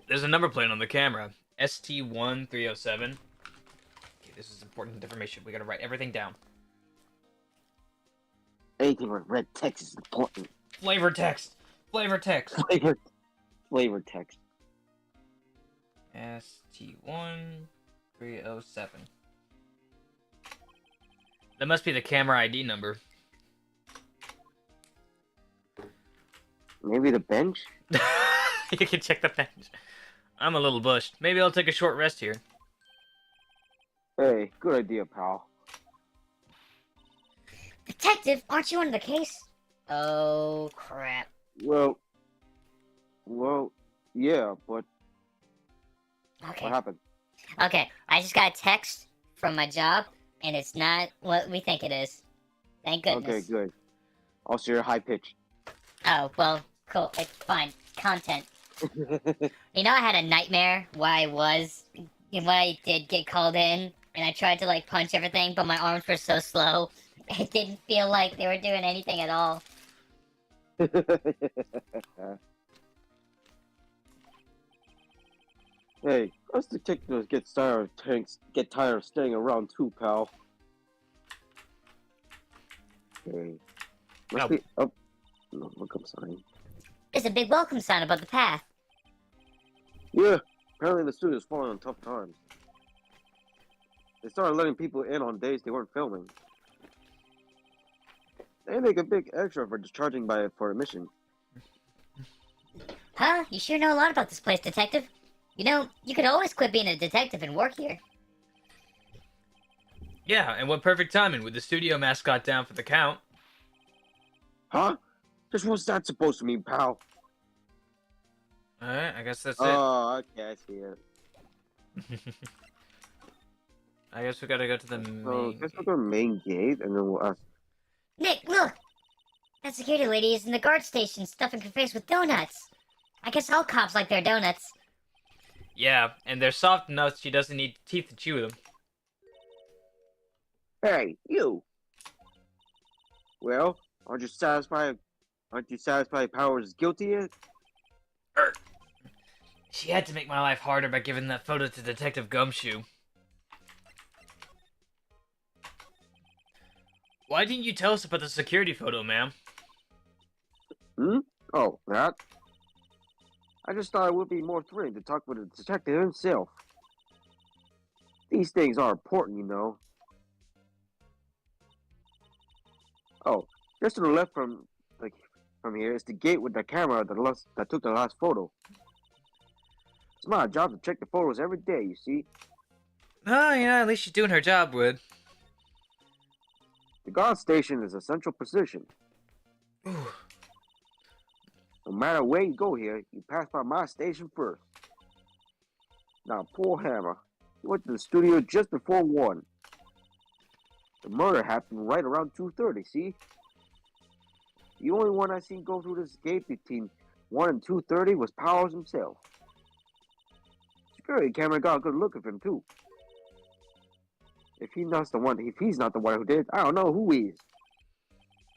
There's a number plate on the camera. ST1307. Okay, this is important information. We gotta write everything down. Anything with red text is important. Flavor text. Flavor text. Flavor text. ST1307. That must be the camera ID number. Maybe the bench? You can check the bench. I'm a little bushed. Maybe I'll take a short rest here. Hey, good idea, pal. Detective, aren't you on the case? Oh, crap. Well, yeah, but Okay. what happened? Okay, I just got a text from my job, and it's not what we think it is. Thank goodness. Okay, good. Also, you're high pitched. Oh, well, cool. It's fine. Content. You know, I had a nightmare when I did get called in, and I tried to, like, punch everything, but my arms were so slow, it didn't feel like they were doing anything at all. Hey, us detectives get tired of staying around too, pal. Okay. Must be up. No, welcome sign. There's a big welcome sign above the path. Yeah, apparently the studio's falling on tough times. They started letting people in on days they weren't filming. They make a big extra for discharging for admission. Huh? You sure know a lot about this place, detective. You know, you could always quit being a detective and work here. Yeah, and what perfect timing with the studio mascot down for the count. Huh? Just what's that supposed to mean, pal? Alright, I guess that's it. Oh, okay, I see it. I guess we gotta go to the So, main let's go gate. to the main gate, and then we'll ask. Nick, look! That security lady is in the guard station stuffing her face with donuts. I guess all cops like their donuts. Yeah, and they're soft enough she doesn't need teeth to chew them. Hey, you! Well, aren't you satisfied? Aren't you satisfied Powers is guilty yet? She had to make my life harder by giving that photo to Detective Gumshoe. Why didn't you tell us about the security photo, ma'am? Oh, that? I just thought it would be more thrilling to talk with the detective himself. These things are important, you know. Oh, just to the left from here is the gate with the camera that took the last photo. It's my job to check the photos every day, you see. Oh, at least she's doing her job, Wood. The guard station is a central position. Ooh. No matter where you go here, you pass by my station first. Now, poor Hammer. He went to the studio just before 1. The murder happened right around 2:30, see? The only one I seen go through this gate between 1 and 2:30 was Powers himself. Security camera got a good look of him, too. If he's not the one who did, I don't know who he is.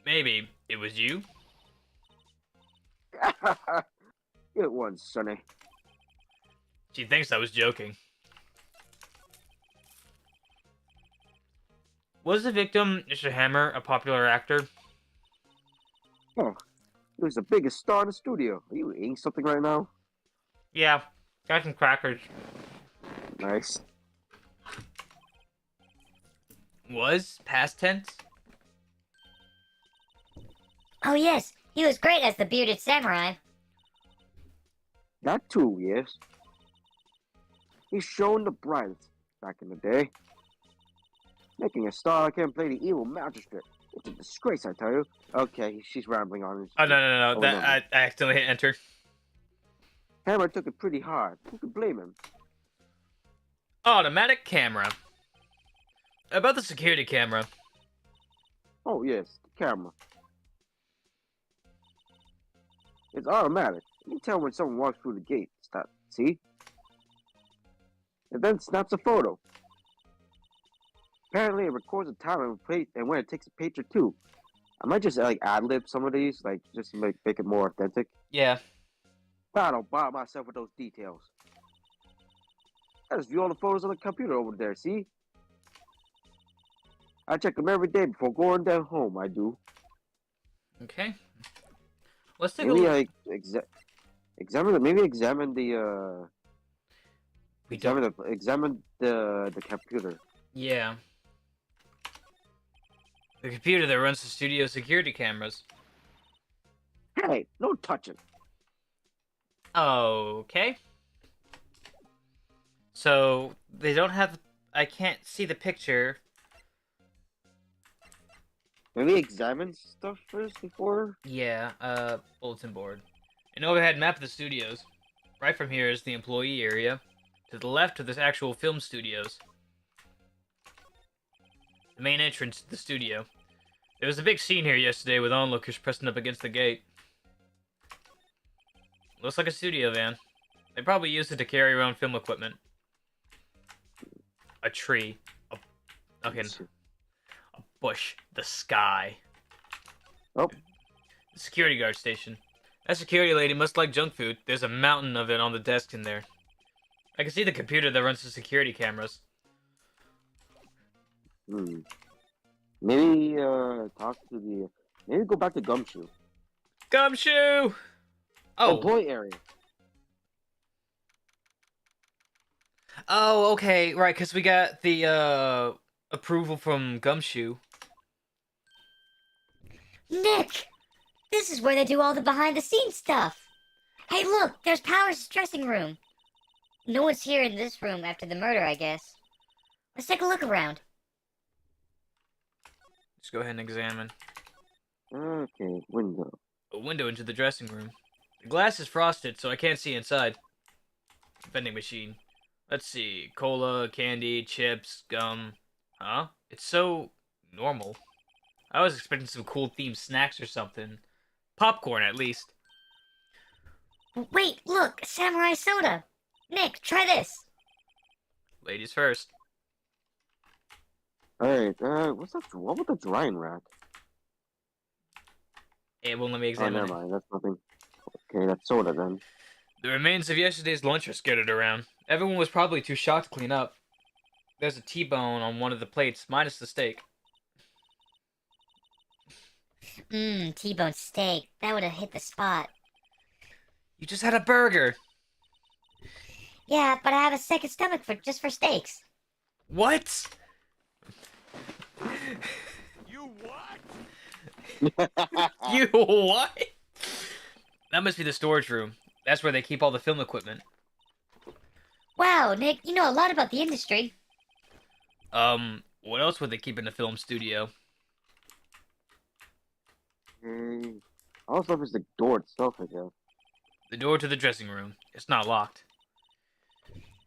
Maybe it was you? Good one, Sonny. She thinks I was joking. Was the victim, Mr. Hammer, a popular actor? Oh, he was the biggest star in the studio. Are you eating something right now? Yeah, got some crackers. Nice. Was past tense? Oh yes, he was great as the bearded samurai. That too, yes. He's shown the brightest back in the day. Making a star that can play the evil magistrate. It's a disgrace, I tell you. Okay, she's rambling on. Oh, no. Oh, That no. I accidentally hit enter. Hammer took it pretty hard. Who could blame him? Automatic camera. About the security camera. Oh, yes, the camera. It's automatic. You can tell when someone walks through the gate. Stop. See? It then snaps a photo. Apparently, it records the time and when it takes a picture too. I might just ad-lib some of these, just to make it more authentic. Yeah. But I don't bother myself with those details. I just view all the photos on the computer over there, see? I check them every day before going down home, I do. Okay. Let's take a Maybe look. examine the We don't. examine the computer. Yeah. The computer that runs the studio security cameras. Hey, no touching. Okay. So they don't have. I can't see the picture. Maybe examine stuff first before. Yeah. Bulletin board. An overhead map of the studios. Right from here is the employee area. To the left are the actual film studios. The main entrance to the studio. There was a big scene here yesterday with onlookers pressing up against the gate. Looks like a studio van. They probably used it to carry around film equipment. A tree. A bush. The sky. Oh. The security guard station. That security lady must like junk food. There's a mountain of it on the desk in there. I can see the computer that runs the security cameras. Maybe maybe go back to Gumshoe. Gumshoe! Oh. Employee area. Oh, okay, right, because we got the, approval from Gumshoe. Nick! This is where they do all the behind-the-scenes stuff. Hey, look, there's Powers' dressing room. No one's here in this room after the murder, I guess. Let's take a look around. Let's go ahead and examine. Okay, window. A window into the dressing room. The glass is frosted, so I can't see inside. Vending machine. Let's see. Cola, candy, chips, gum. Huh? It's so normal. I was expecting some cool themed snacks or something. Popcorn, at least. Wait, look, samurai soda. Nick, try this. Ladies first. Alright, what about the drying rack? It won't let me Oh, examine never it. mind. That's nothing. Okay, that's soda then. The remains of yesterday's lunch are scattered around. Everyone was probably too shocked to clean up. There's a T-bone on one of the plates, minus the steak. T-bone steak. That would have hit the spot. You just had a burger! Yeah, but I have a second stomach for steaks. What? You what? You what? That must be the storage room. That's where they keep all the film equipment. Wow, Nick, you know a lot about the industry. What else would they keep in the film studio? Also, if it's the door itself, I guess. The door to the dressing room. It's not locked.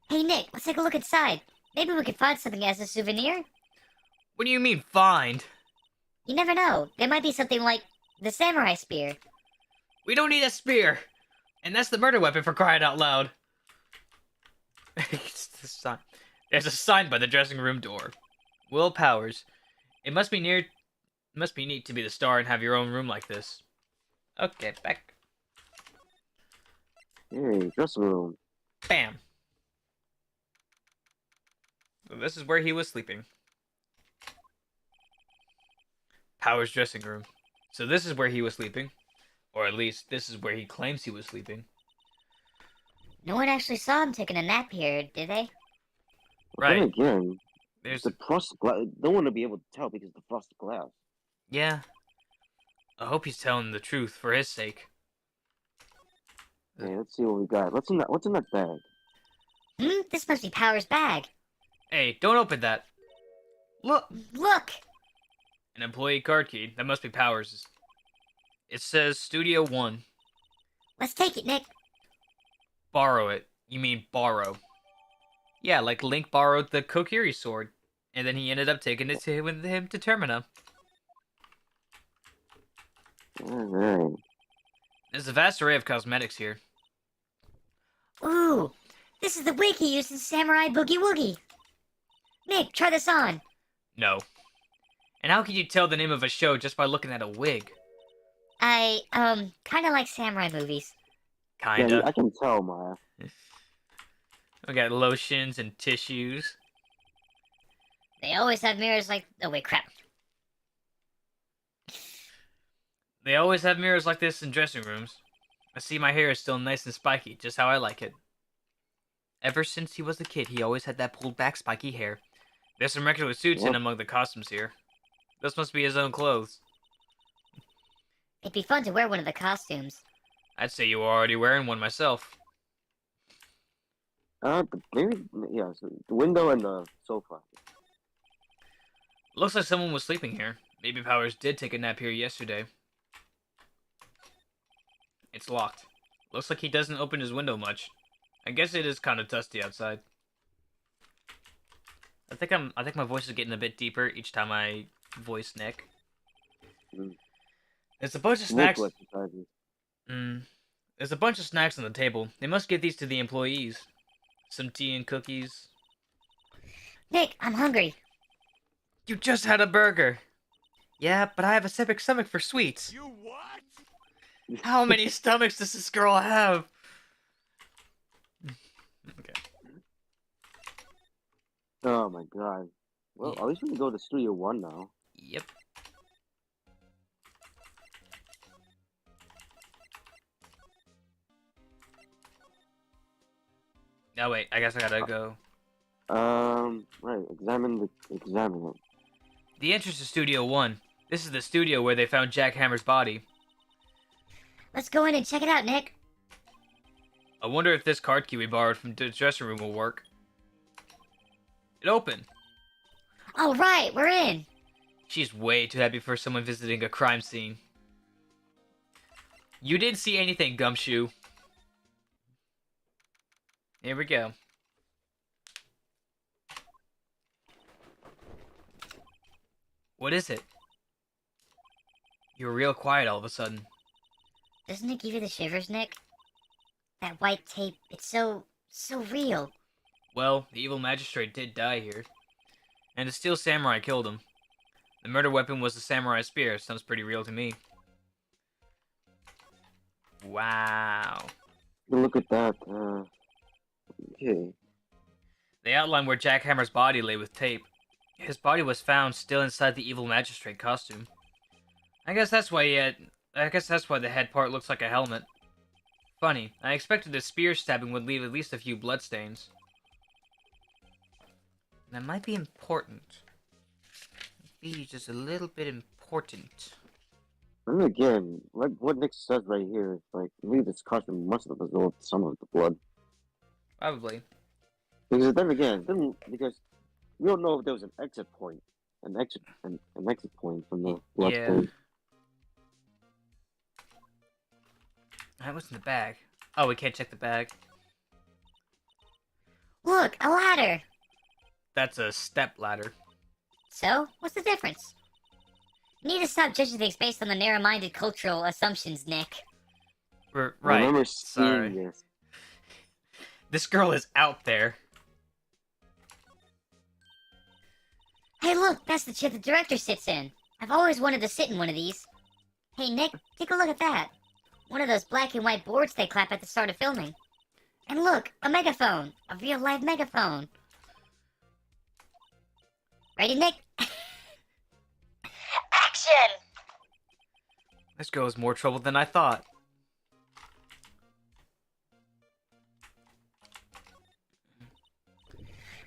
Hey, Nick, let's take a look inside. Maybe we could find something as a souvenir? What do you mean, find? You never know. There might be something like the samurai spear. We don't need a spear! And that's the murder weapon, for crying out loud. It's the sign. There's a sign by the dressing room door. Will Powers. It must be neat to be the star and have your own room like this. Okay, back. Hey, dressing room. Bam. So this is where he was sleeping. Powers' dressing room. So this is where he was sleeping. Or at least, this is where he claims he was sleeping. No one actually saw him taking a nap here, did they? Right. Then again, There's the frosted glass. No one will be able to tell because the frosted glass. Yeah. I hope he's telling the truth for his sake. Okay, let's see what we got. What's in that bag? This must be Power's bag. Hey, don't open that. Look! Look! An employee card key. That must be Powers'. It says Studio 1. Let's take it, Nick. Borrow it. You mean borrow. Yeah, like Link borrowed the Kokiri sword. And then he ended up taking it to with him to Termina. Alright. There's a vast array of cosmetics here. Ooh, this is the wig he used in Samurai Boogie Woogie. Nick, try this on. No. And how can you tell the name of a show just by looking at a wig? I, kinda like samurai movies. Kinda. Yeah, I can tell, Maya. We got lotions and tissues. They always have mirrors like... Oh, wait, crap. They always have mirrors like this in dressing rooms. I see my hair is still nice and spiky, just how I like it. Ever since he was a kid, he always had that pulled back spiky hair. There's some regular suits in Yep. among the costumes here. Those must be his own clothes. It'd be fun to wear one of the costumes. I'd say you were already wearing one myself. Maybe, yeah, so the window and the sofa. Looks like someone was sleeping here. Maybe Powers did take a nap here yesterday. It's locked. Looks like he doesn't open his window much. I guess it is kind of dusty outside. I think my voice is getting a bit deeper each time I voice Nick. Mm. There's a bunch of snacks. Nicholas beside me. There's a bunch of snacks on the table. They must give these to the employees. Some tea and cookies. Nick, I'm hungry. You just had a burger. Yeah, but I have a separate stomach for sweets. You what? How many stomachs does this girl have? Okay. Oh my god. Well, Yeah. at least we can go to Studio 1 now. Yep. No, wait. I guess I gotta go. Right. Examine it. The entrance to Studio 1. This is the studio where they found Jack Hammer's body. Let's go in and check it out, Nick. I wonder if this card key we borrowed from the dressing room will work. It opened. All right, we're in. She's way too happy for someone visiting a crime scene. You didn't see anything, Gumshoe. Here we go. What is it? You were real quiet all of a sudden. Doesn't it give you the shivers, Nick? That white tape, it's so real. Well, the evil magistrate did die here. And the steel samurai killed him. The murder weapon was the samurai spear. Sounds pretty real to me. Wow. Look at that. Okay. They outline where Jack Hammer's body lay with tape. His body was found still inside the evil magistrate costume. I guess that's why the head part looks like a helmet. Funny, I expected the spear stabbing would leave at least a few bloodstains. That might be important. Be just a little bit important. And again, like what Nick says right here, like maybe this costume must have absorbed some of the blood. Probably. Because then again, because we don't know if there was an exit point from the blood Yeah. stain. What's in the bag? Oh, we can't check the bag. Look, a ladder! That's a step ladder. So, what's the difference? You need to stop judging things based on the narrow-minded cultural assumptions, Nick. Right. I remember seeing Sorry. this. This girl is out there. Hey, look, that's the chair the director sits in. I've always wanted to sit in one of these. Hey, Nick, take a look at that. One of those black and white boards they clap at the start of filming. And look, a megaphone. A real live megaphone. Ready, Nick? Action! This girl is more trouble than I thought.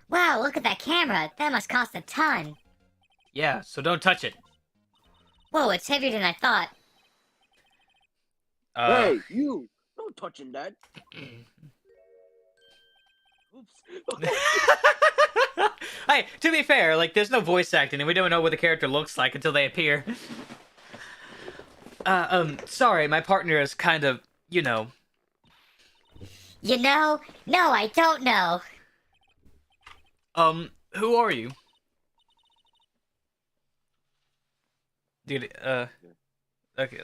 Wow, look at that camera. That must cost a ton. Yeah, so don't touch it. Whoa, it's heavier than I thought. Hey, you! No touching that. Oops. Hey, to be fair, like, there's no voice acting, and we don't know what the character looks like until they appear. Sorry, my partner is kind of, you know. You know? No, I don't know. Who are you? Dude, okay,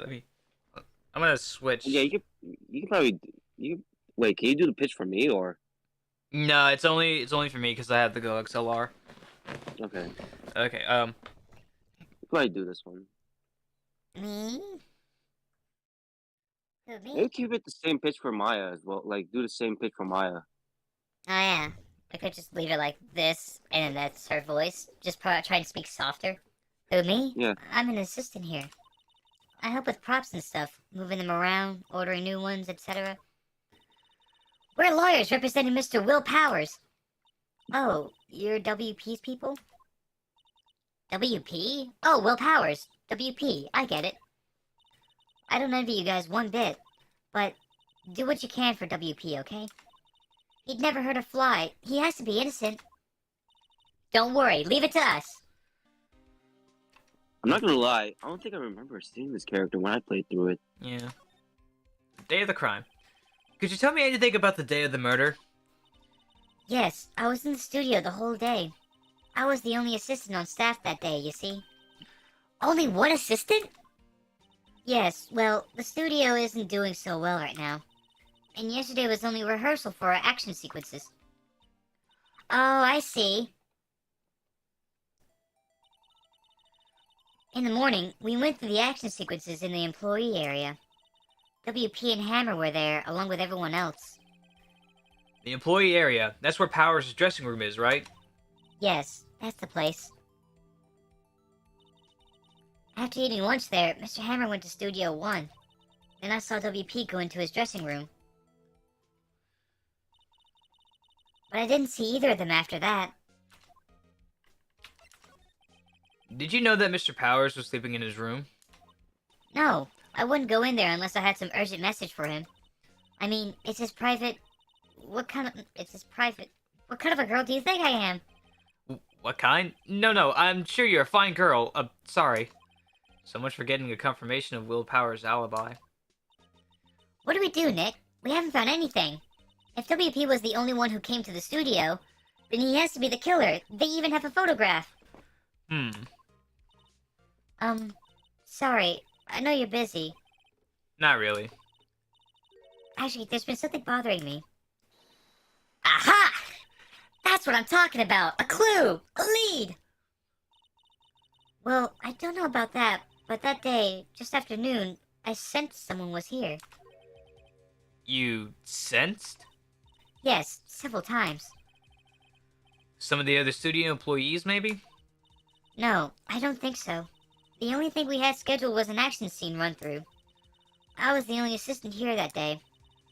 I'm gonna switch. Yeah, you could probably wait. Can you do the pitch for me or? No, it's only for me because I have the Go XLR. Okay, Okay, you could probably do this one. Me? Who, me? Maybe keep it the same pitch for Maya as well. Like do the same pitch for Maya. Oh, yeah. I could just leave it like this, and then that's her voice. Just try and speak softer. Who, me? Yeah. I'm an assistant here. I help with props and stuff, moving them around, ordering new ones, etc. We're lawyers representing Mr. Will Powers. Oh, you're WP's people? WP? Oh, Will Powers. WP, I get it. I don't envy you guys one bit, but do what you can for WP, okay? He'd never hurt a fly. He has to be innocent. Don't worry, leave it to us. I'm not gonna lie. I don't think I remember seeing this character when I played through it. yeah. Day of the crime. Could you tell me anything about the day of the murder? Yes, I was in the studio the whole day. I was the only assistant on staff that day, you see. Only one assistant? Yes, well, the studio isn't doing so well right now. And yesterday was only rehearsal for our action sequences. Oh, I see. In the morning, we went through the action sequences in the employee area. WP and Hammer were there, along with everyone else. The employee area. That's where Powers' dressing room is, right? Yes, that's the place. After eating lunch there, Mr. Hammer went to Studio 1. Then I saw WP go into his dressing room. But I didn't see either of them after that. Did you know that Mr. Powers was sleeping in his room? No, I wouldn't go in there unless I had some urgent message for him. I mean, it's his private... It's his private... What kind of a girl do you think I am? What kind? No, I'm sure you're a fine girl. Sorry. So much for getting a confirmation of Will Powers' alibi. What do we do, Nick? We haven't found anything. If WP was the only one who came to the studio, then he has to be the killer. They even have a photograph. Sorry. I know you're busy. Not really. Actually, there's been something bothering me. Aha! That's what I'm talking about! A clue! A lead! Well, I don't know about that, but that day, just after noon, I sensed someone was here. You sensed? Yes, several times. Some of the other studio employees, maybe? No, I don't think so. The only thing we had scheduled was an action scene run through. I was the only assistant here that day.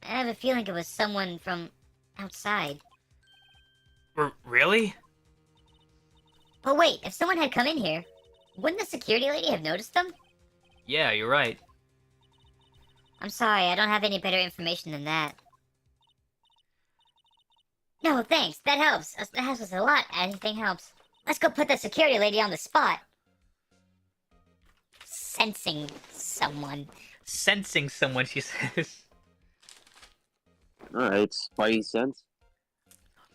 I have a feeling it was someone from outside. Really? But wait, if someone had come in here, wouldn't the security lady have noticed them? Yeah, you're right. I'm sorry, I don't have any better information than that. No, thanks. That helps. That helps us a lot. Anything helps. Let's go put the security lady on the spot. Sensing someone. Sensing someone, she says. Alright, spidey sense.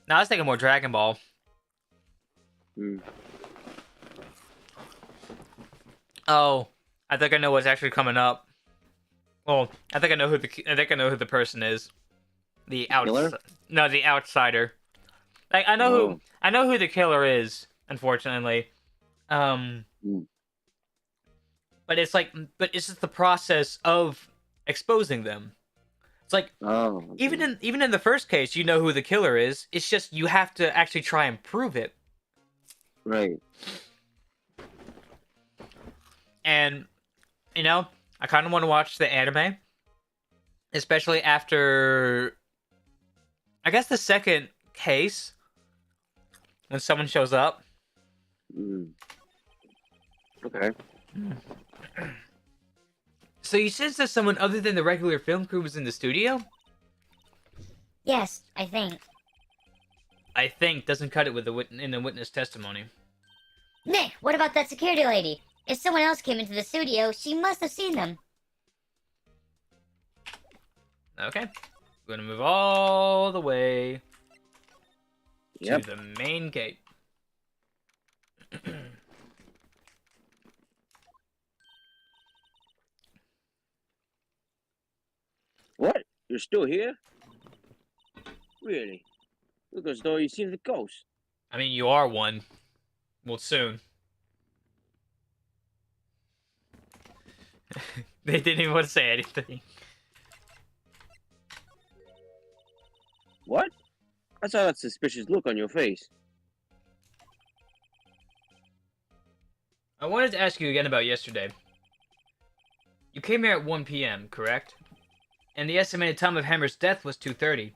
Now, I was thinking more Dragon Ball. Hmm. Oh, I think I know what's actually coming up. Well, I think I know who the person is. The Killer? No, the outsider. Like I know who the killer is. Unfortunately, Hmm. but it's just the process of exposing them. It's like Oh. even in the first case, you know who the killer is. It's just you have to actually try and prove it. Right. And I kind of want to watch the anime, especially after, I guess, the second case when someone shows up. Mm. Okay. So you sense that someone other than the regular film crew was in the studio? Yes, I think. I think doesn't cut it with in the witness testimony. Nick, what about that security lady? If someone else came into the studio, she must have seen them. Okay, we're gonna move all the way Yep. to the main gate. What? You're still here? Really? Look as though you've seen the ghost. I mean, you are one. Well, soon. They didn't even want to say anything. What? I saw that suspicious look on your face. I wanted to ask you again about yesterday. You came here at 1 p.m., correct? And the estimated time of Hammer's death was 2:30.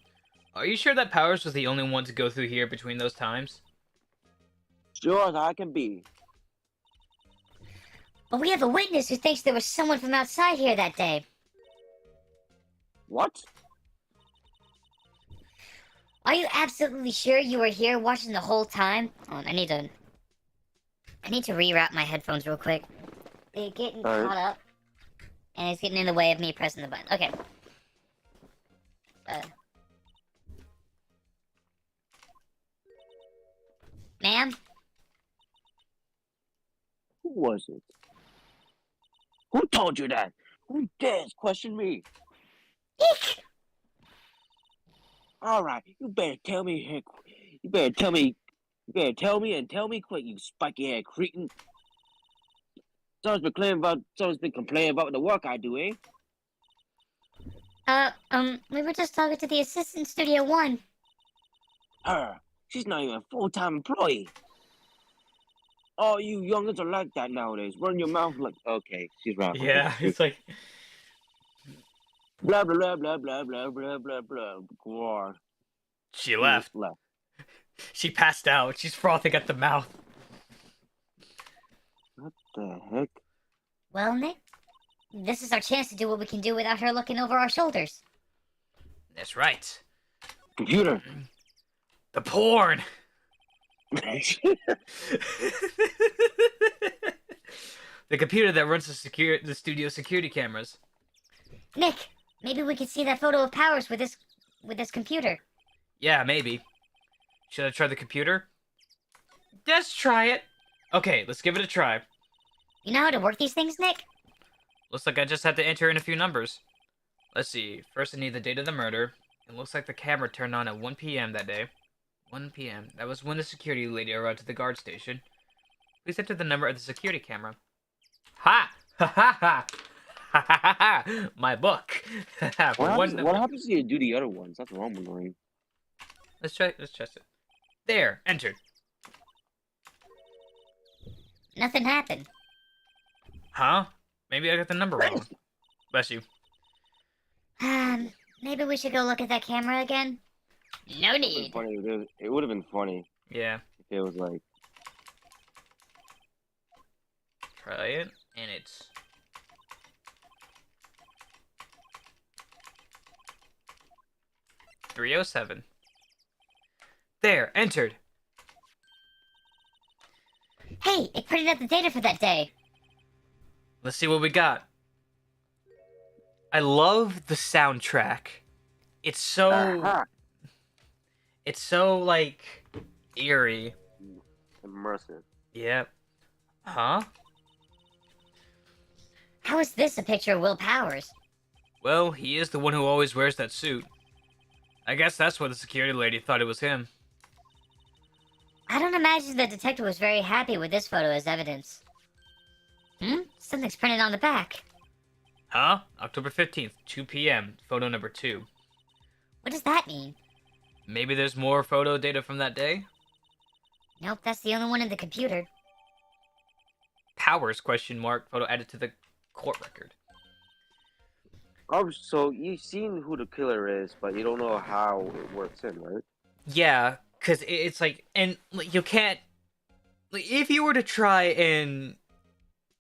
Are you sure that Powers was the only one to go through here between those times? Sure as I can be. But we have a witness who thinks there was someone from outside here that day. What? Are you absolutely sure you were here watching the whole time? Oh, I need to reroute my headphones real quick. They're getting Alright. caught up, and it's getting in the way of me pressing the button. Okay. Ma'am? Who was it? Who told you that? Who dares question me? Eek! Alright, you better tell me. You better tell me. You better tell me and tell me quick, you spiky-haired cretin. Someone's been complaining about the work I do, eh? We were just talking to the assistant Studio 1. Her. She's not even a full-time employee. Oh, you youngins are like that nowadays. Run your mouth like... Okay, she's right. Yeah, it's like... Blah, blah, blah, blah, blah, blah, blah, blah, blah. She left. She passed out. She's frothing at the mouth. What the heck? Well, Nick, this is our chance to do what we can do without her looking over our shoulders. That's right. Computer. The porn! The computer that runs the studio security cameras. Nick, maybe we could see that photo of Powers with this computer. Yeah, maybe. Should I try the computer? Let's try it. Okay, let's give it a try. You know how to work these things, Nick? Looks like I just had to enter in a few numbers. Let's see. First I need the date of the murder. It looks like the camera turned on at 1 p.m. that day. 1 p.m. That was when the security lady arrived at the guard station. Please enter the number of the security camera. Ha! Ha ha ha! My book. For What one happens, number. what happens if you do the other ones? That's what I'm wondering. Let's try. Let's test it. There, entered. Nothing happened. Huh? Maybe I got the number wrong. Bless you. Maybe we should go look at that camera again? No It need. would have been funny Yeah. if it was like, Try it, and it's 307. There, entered. Hey, it printed out the data for that day. Let's see what we got. I love the soundtrack. It's so aha, it's so like eerie. immersive. Yep. Huh? How is this a picture of Will Powers? Well, he is the one who always wears that suit. I guess that's why the security lady thought it was him. I don't imagine the detective was very happy with this photo as evidence. Something's printed on the back. Huh? October 15th, 2 p.m., photo number 2. What does that mean? Maybe there's more photo data from that day? Nope, that's the only one in the computer. Powers, question mark, photo added to the court record. Oh, so you've seen who the killer is, but you don't know how it works in, right? Yeah, because it's like, and like, you can't, like, if you were to try and,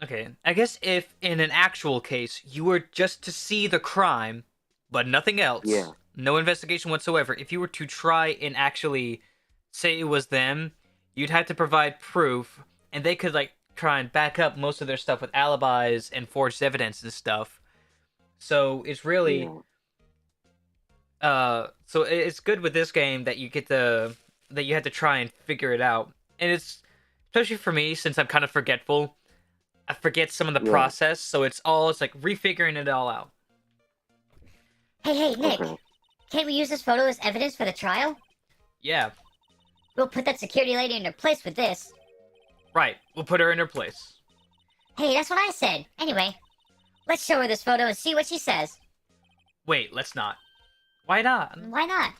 okay, I guess if in an actual case, you were just to see the crime, but nothing else, Yeah. no investigation whatsoever, if you were to try and actually say it was them, you'd have to provide proof, and they could, like, try and back up most of their stuff with alibis and forged evidence and stuff. So it's really, so it's good with this game that you get that you have to try and figure it out, and it's especially for me since I'm kind of forgetful. I forget some of the Yeah. process, so it's like refiguring it all out. Hey, Nick. Okay. Can't we use this photo as evidence for the trial? Yeah, We'll put that security lady in her place with this. right. We'll put her in her place. Hey, that's what I said. Anyway, let's show her this photo and see what she says. Wait, let's not. Why not? Why not?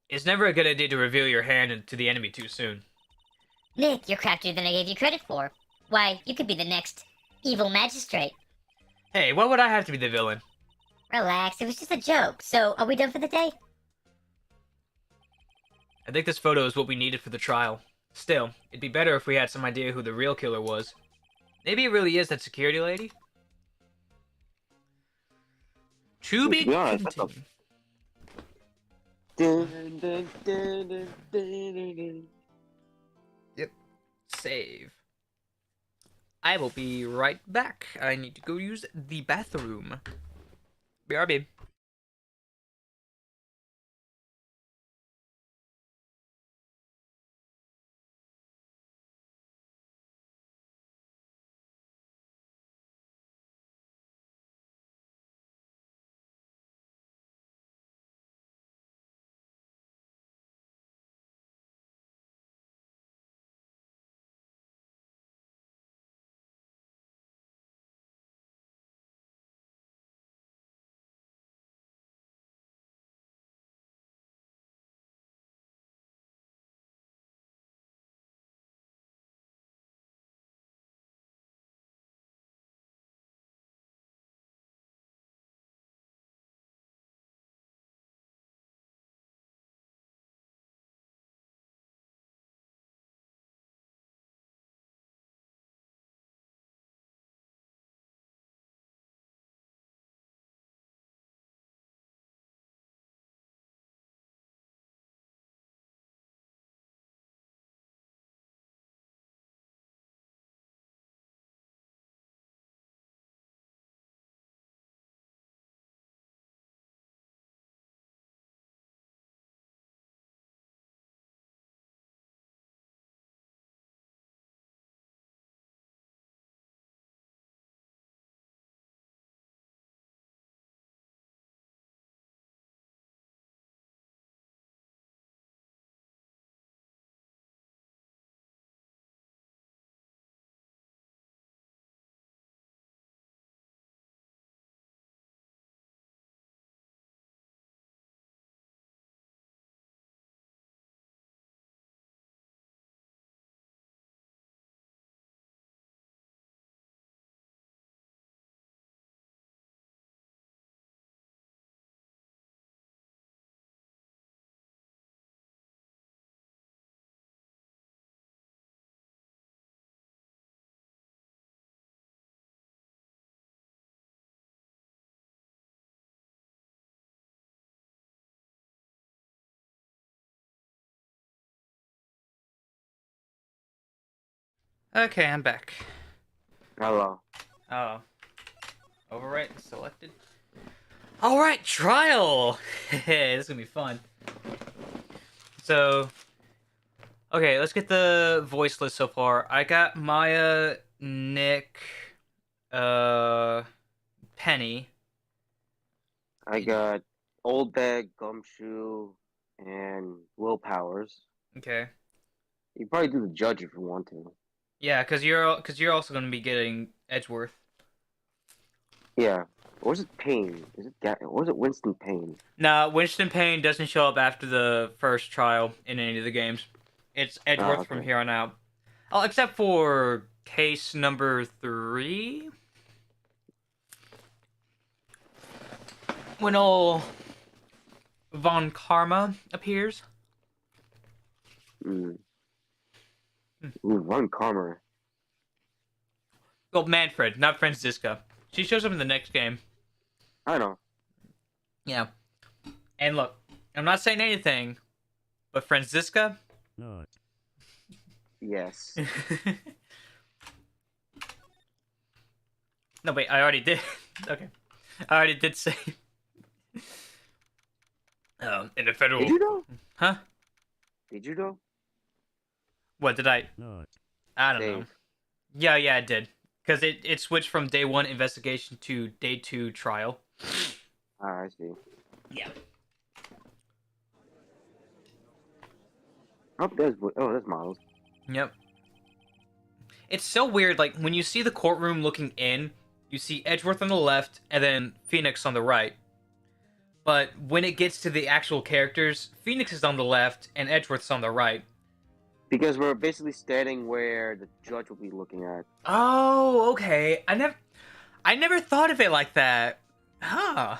It's never a good idea to reveal your hand to the enemy too soon. Nick, you're craftier than I gave you credit for. Why, you could be the next evil magistrate. Hey, why would I have to be the villain? Relax, it was just a joke. So, are we done for the day? I think this photo is what we needed for the trial. Still, it'd be better if we had some idea who the real killer was. Maybe it really is that security lady? To be be honest, that's a- continued. Dun, dun, dun, dun, dun, dun, dun. Save. I will be right back. I need to go use the bathroom. BRB. Okay, I'm back. Hello. Oh. Overwrite selected. Alright, trial! Hey, this is gonna be fun. So, okay, let's get the voice list so far. I got Maya, Nick, Penny. I got Old Bag, Gumshoe, and Will Powers. Okay. You can probably do the judge if you want to. Yeah, cause you're also gonna be getting Edgeworth. Yeah. Or was it Payne? Or was it Winston Payne? Nah, Winston Payne doesn't show up after the first trial in any of the games. It's Edgeworth from Okay. here on out. Oh, except for case number 3. When old Von Karma appears. Mm. Ooh, Ron Karma. Well, Manfred, not Franziska. She shows up in the next game. I know. Yeah. And look, I'm not saying anything, but Franziska? No. Yes. No, wait, I already did. Okay. I already did say. In the federal. Did you know? Huh? Did you know? What did I? No. I don't know. Dave. Yeah, it did. Because it switched from day 1 investigation to day 2 trial. Ah, I see. Yeah. Oh, there's Miles. Yep. It's so weird, like, when you see the courtroom looking in, you see Edgeworth on the left, and then Phoenix on the right. But when it gets to the actual characters, Phoenix is on the left, and Edgeworth's on the right. Because we're basically standing where the judge will be looking at. Oh, okay. I never thought of it like that. Huh.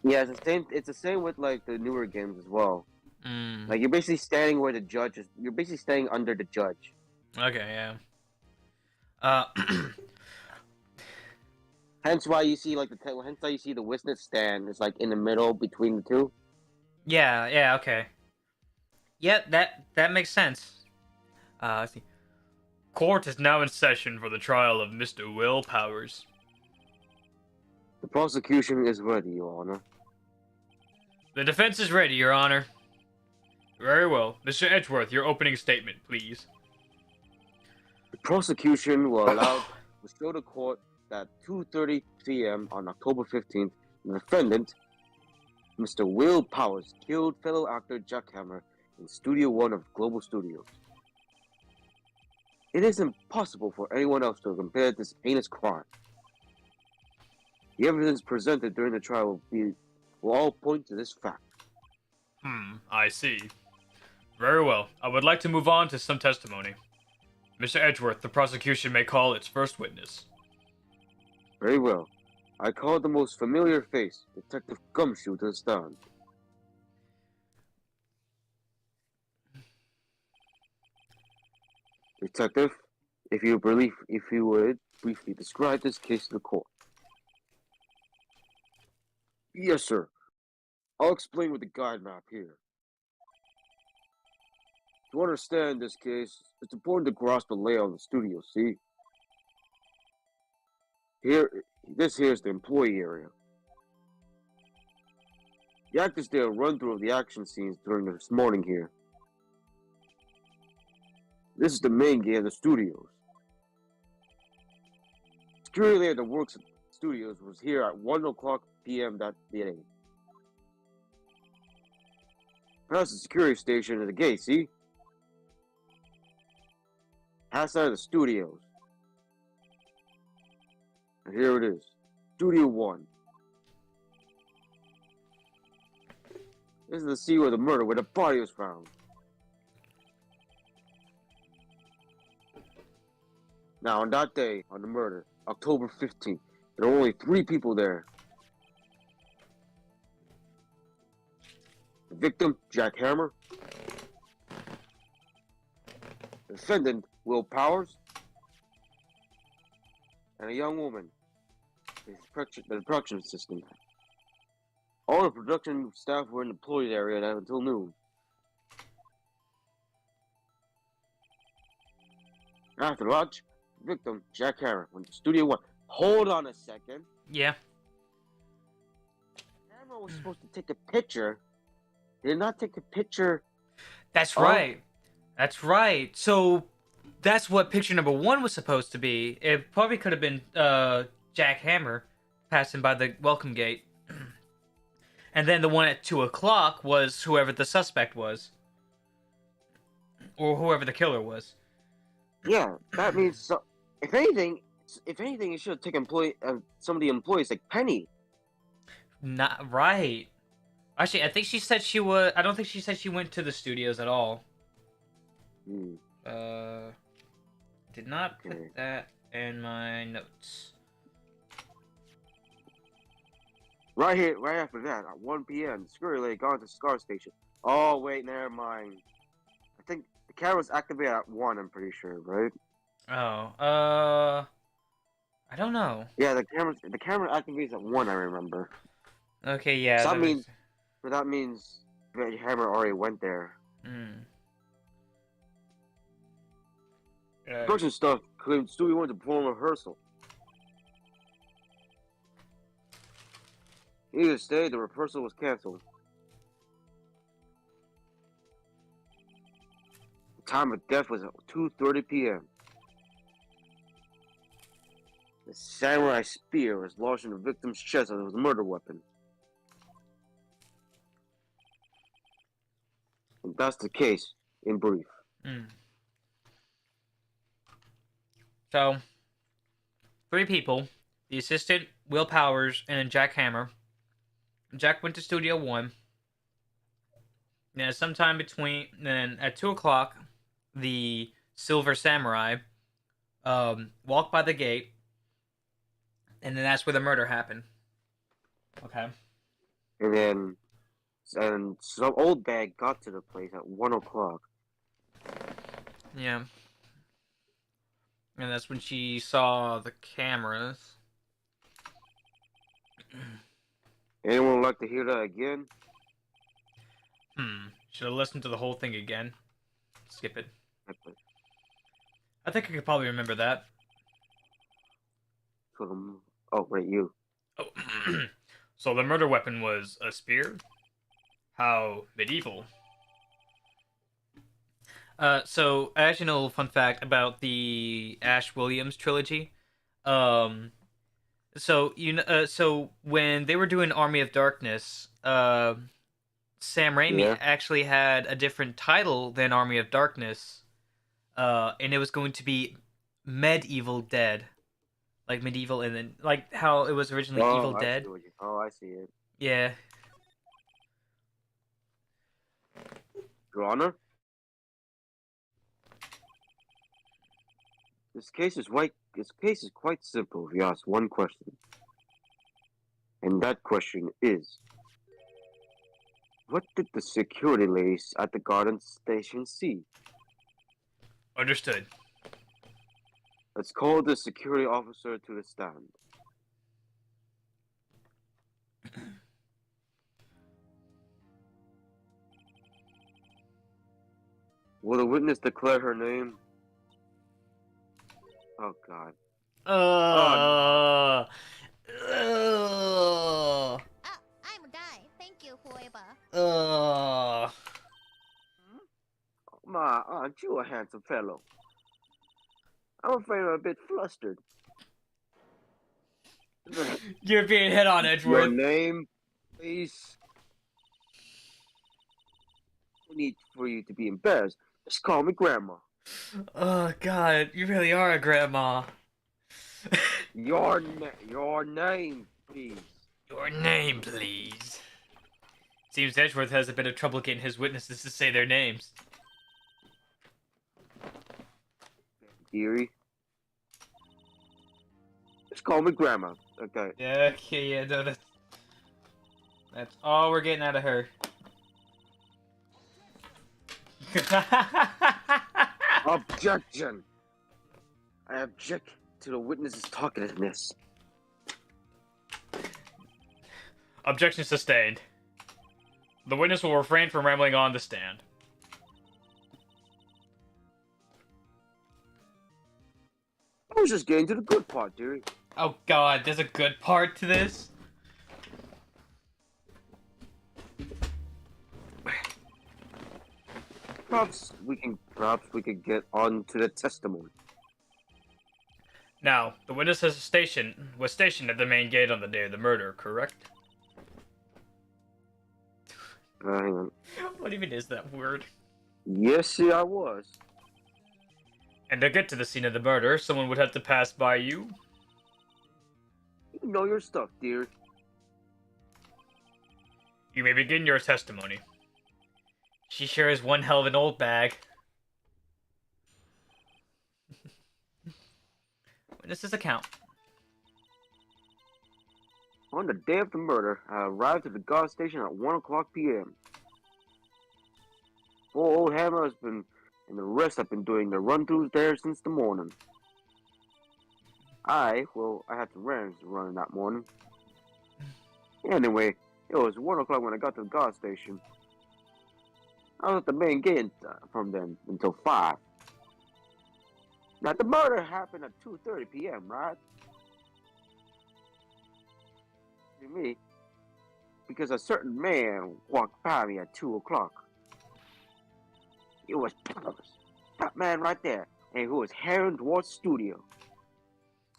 Yeah, it's the same. It's the same with like the newer games as well. Mm, Like you're basically standing where the judge is. You're basically standing under the judge. okay, yeah. Hence why you see like hence why you see the witness stand is like in the middle between the two. Yeah, okay. Yeah, that makes sense. Let's see. Court is now in session for the trial of Mr. Will Powers. The prosecution is ready, Your Honor. The defense is ready, Your Honor. Very well. Mr. Edgeworth, your opening statement, please. The prosecution will show the court that 2:30 p.m. on October 15th, the defendant, Mr. Will Powers, killed fellow actor Jack Hammer in Studio One of Global Studios. It is impossible for anyone else to have committed this heinous crime. The evidence presented during the trial will all point to this fact. I see. Very well. I would like to move on to some testimony. Mr. Edgeworth, the prosecution may call its first witness. Very well. I called the most familiar face, Detective Gumshoe, to the stand. Detective, if you would briefly describe this case to the court. Yes, sir. I'll explain with the guide map here. To understand this case, it's important to grasp the layout of the studio, see? This here is the employee area. The actors did a run-through of the action scenes during this morning here. This is the main gate of the studios. Security layer that works at studios was here at 1:00 p.m. that day. Past the security station is the gate, see? Past out of the studios. And here it is. Studio 1. This is the scene where the body was found. Now, on that day, on the murder, October 15th, there were only 3 people there. The victim, Jack Hammer. The defendant, Will Powers. And a young woman, the production assistant. All the production staff were in the employee area until noon. After lunch, victim Jack Hammer went to Studio One. Hold on a second. Yeah. Hammer was supposed to take a picture. He did not take a picture. That's Oh. right. That's right. So that's what picture number 1 was supposed to be. It probably could have been Jack Hammer passing by the welcome gate. And then the one at 2 o'clock was whoever the suspect was. Or whoever the killer was. Yeah, that means so. If anything, it should have taken some of the employees like Penny. Not right. Actually, I think she said she was. I don't think she said she went to the studios at all. Hmm. Did not put Okay. that in my notes. Right here, right after that, at 1 p.m., Scurry Lady gone to Scar Station. Oh wait, never mind. I think the camera's activated at 1. I'm pretty sure, right? Oh, I don't know. Yeah, the camera activates at 1. I remember. Okay, yeah. So that there means, but that means that Hammer already went there. Production stuff claimed Stewie wanted to perform a rehearsal. Needless to say, the rehearsal was canceled. The time of death was at 2:30 p.m. The samurai spear was lodged in the victim's chest as it was a murder weapon. And that's the case, in brief. So, 3 people: the assistant, Will Powers, and then Jack Hammer. Jack went to Studio One. Then sometime between then at 2 o'clock, the Silver Samurai walked by the gate, and then that's where the murder happened. Okay. And then, some old bag got to the place at 1 o'clock. Yeah. And that's when she saw the cameras. Anyone would like to hear that again? Should have listened to the whole thing again. Skip it. Okay. I think I could probably remember that. Oh, wait, you. Oh. So the murder weapon was a spear? How medieval. So I actually know a little fun fact about the Ash Williams trilogy. So when they were doing Army of Darkness, Sam Raimi actually had a different title than Army of Darkness, and it was going to be Medieval Dead, like medieval, and then like how it was originally Evil Dead. I see it. Yeah. Your Honor, this case is quite simple if you ask one question. And that question is, what did the security ladies at the Garden Station see? Understood. Let's call the security officer to the stand. Will the witness declare her name? Oh, God. Ah, I'm a guy. Thank you, whoever. Ma, aren't you a handsome fellow? I'm afraid I'm a bit flustered. You're being hit on, Your Edgeworth. name, please. No need for you to be embarrassed. Just call me Grandma. Oh God, you really are a grandma. Your name, please. Your name, please. Seems Edgeworth has a bit of trouble getting his witnesses to say their names. Dearie. Just call me Grandma. Okay. Yeah, okay, yeah, no, that's all we're getting out of her. Objection! I object to the witness's talkativeness. Objection sustained. The witness will refrain from rambling on the stand. was just getting to the good part, dearie. Oh god, there's a good part to this? Perhaps we can get on to the testimony. Now, the witness was stationed at the main gate on the day of the murder, correct? Hang on. What even is that word? Yes, see, I was. And to get to the scene of the murder, someone would have to pass by you? You know your stuff, dear. You may begin your testimony. She sure is one hell of an old bag. Witness's account. On the day of the murder, I arrived at the guard station at 1 o'clock p.m. Poor old Hammer has been, and the rest have been doing their run-throughs there since the morning. I had some errands to run that morning. Anyway, it was 1 o'clock when I got to the guard station. I was at the main gate from then until 5. Now, the murder happened at 2:30 p.m., right? To me, because a certain man walked by me at 2 o'clock. It was Powers, that man right there, and who was heading towards the studio.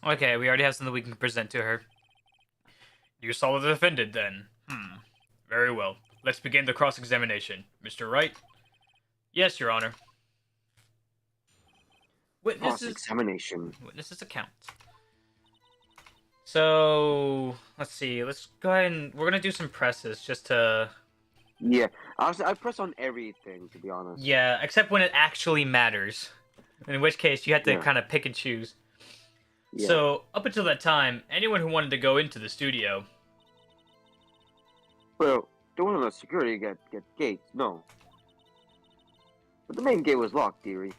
Okay, we already have something we can present to her. You saw the defendant, then? Very well. Let's begin the cross-examination. Mr. Wright? Yes, Your Honor. Cross-examination. Witness's account. So, let's see. Let's go ahead and... We're gonna do some presses, just to... Yeah, I press on everything, to be honest. Yeah, except when it actually matters. In which case, you have to Yeah. kind of pick and choose. Yeah. So, up until that time, anyone who wanted to go into the studio... Well, there wasn't a security get gates, no. But the main gate was locked, dearie.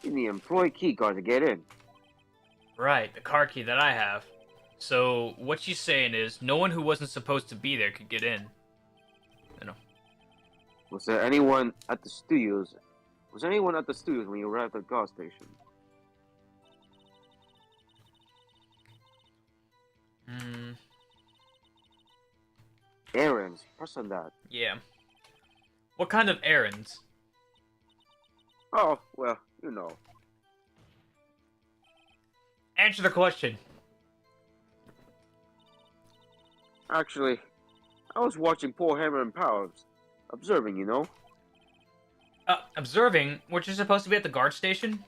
You need the employee key card to get in. Right, the car key that I have. So, what she's saying is, no one who wasn't supposed to be there could get in. You know. Was there anyone at the studios? Was anyone at the studios when you arrived at the gas station? Errands. Press on that. Yeah. What kind of errands? Oh, well, you know. Answer the question. Actually, I was watching poor Hammer and Powers. Observing, you know. Observing? Weren't you supposed to be at the guard station?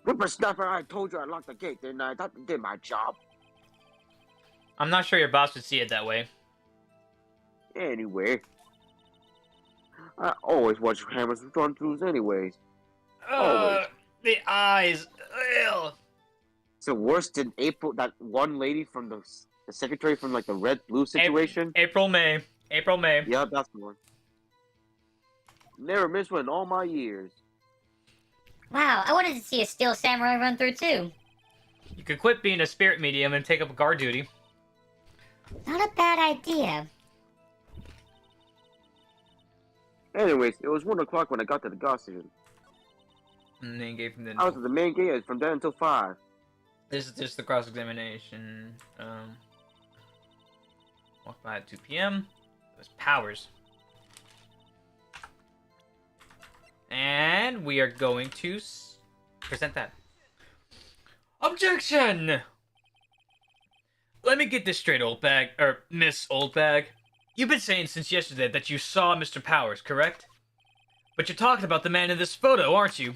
Whippersnapper, I told you I locked the gate, didn't I? That did my job. I'm not sure your boss would see it that way. Anyway. I always watch Hammer's run-throughs anyways. Always. The eyes. Ugh. So worse than April, that one lady from the secretary from like the red-blue situation? April, May. April, May. Yeah, that's the one. Never missed one in all my years. Wow, I wanted to see a Steel Samurai run through too. You could quit being a spirit medium and take up guard duty. Not a bad idea. Anyways, it was 1 o'clock when I got to the gas station. Main gate from I was at the main gate from then until 5. This is just the cross-examination. Walked by at 2 p.m. It was Powers. And we are going to present that. Objection! Let me get this straight, old bag, or Miss Old Bag. You've been saying since yesterday that you saw Mr. Powers, correct? But you're talking about the man in this photo, aren't you?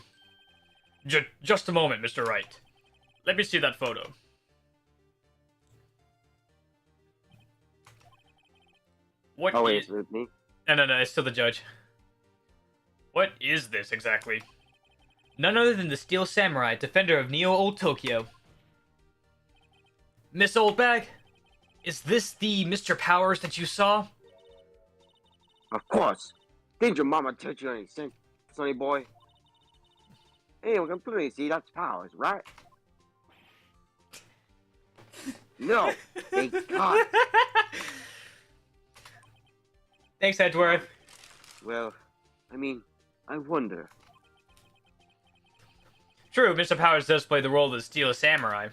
Just a moment, Mr. Wright. Let me see that photo. What Oh, wait, is... is it me? No, it's still the judge. What is this exactly? None other than the Steel Samurai, defender of Neo Old Tokyo. Miss Old Bag, is this the Mr. Powers that you saw? Of course. Didn't your mama tell you anything, sonny boy? Hey, we can clearly see that's Powers, right? No, they can't. Thanks, Edgeworth. Well, I mean, I wonder. True, Mr. Powers does play the role of the Steel Samurai.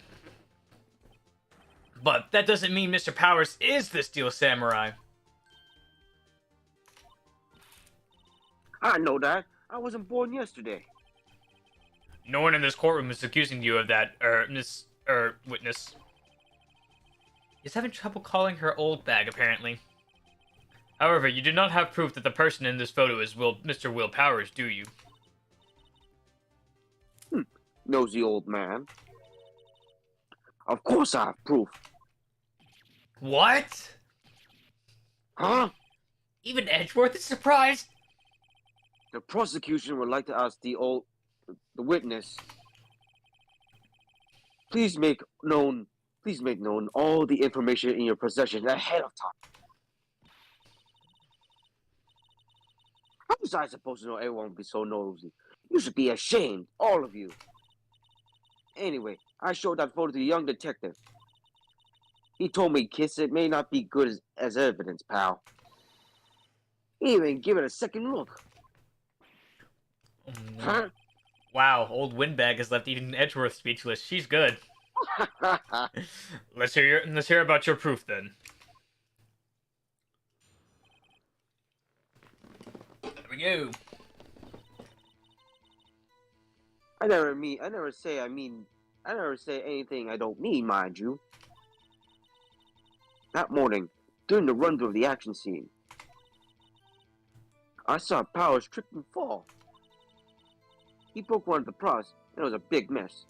But that doesn't mean Mr. Powers is the Steel Samurai. I know that. I wasn't born yesterday. No one in this courtroom is accusing you of that, witness. He's having trouble calling her old bag, apparently. However, you do not have proof that the person in this photo is Mr. Will Powers, do you? Nosy old man. Of course I have proof. What? Huh? Even Edgeworth is surprised? The prosecution would like to ask the witness. Please make known all the information in your possession ahead of time. How was I supposed to know everyone would be so nosy? You should be ashamed, all of you. Anyway, I showed that photo to the young detective. He told me, Kiss, it may not be good as evidence, pal. He even give it a second look. Huh? Wow, old Windbag has left even Edgeworth speechless. She's good. Let's hear about your proof then. There we go. I never say anything I don't mean, mind you. That morning, during the run-through of the action scene, I saw Powers trip and fall. He broke one of the props, and it was a big mess.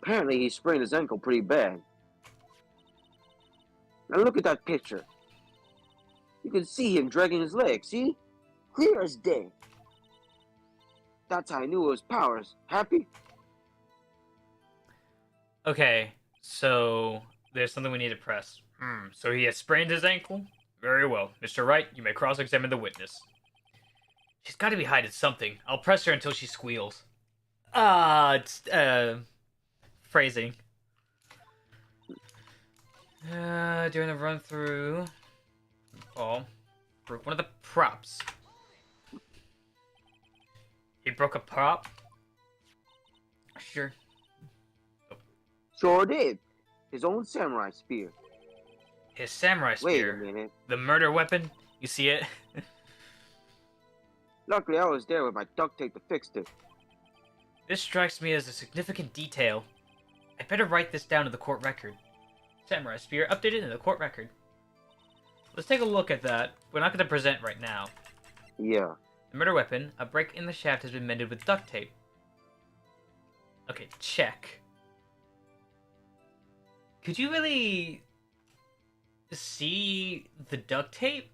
Apparently, he sprained his ankle pretty bad. Now look at that picture. You can see him dragging his leg, see? Clear as day. That's how I knew it was Powers. Happy? Okay, so there's something we need to press. So he has sprained his ankle? Very well. Mr. Wright, you may cross-examine the witness. She's got to be hiding something. I'll press her until she squeals. Phrasing. During the run-through... broke one of the props. He broke a prop? Sure. Sure did. His own samurai spear. His samurai Wait a spear. minute. The murder weapon? You see it? Luckily, I was there with my duct tape to fix it. This strikes me as a significant detail. I better write this down in the court record. Samurai spear updated in the court record. Let's take a look at that. We're not going to present right now. Yeah. The murder weapon, a break in the shaft has been mended with duct tape. Okay, check. Could you really see the duct tape?